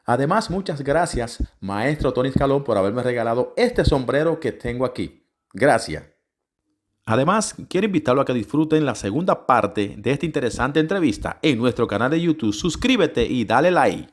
Además, muchas gracias, maestro Tony Escalón, por haberme regalado este sombrero que tengo aquí. Gracias. Además, quiero invitarlo a que disfruten la segunda parte de esta interesante entrevista en nuestro canal de YouTube. Suscríbete y dale like.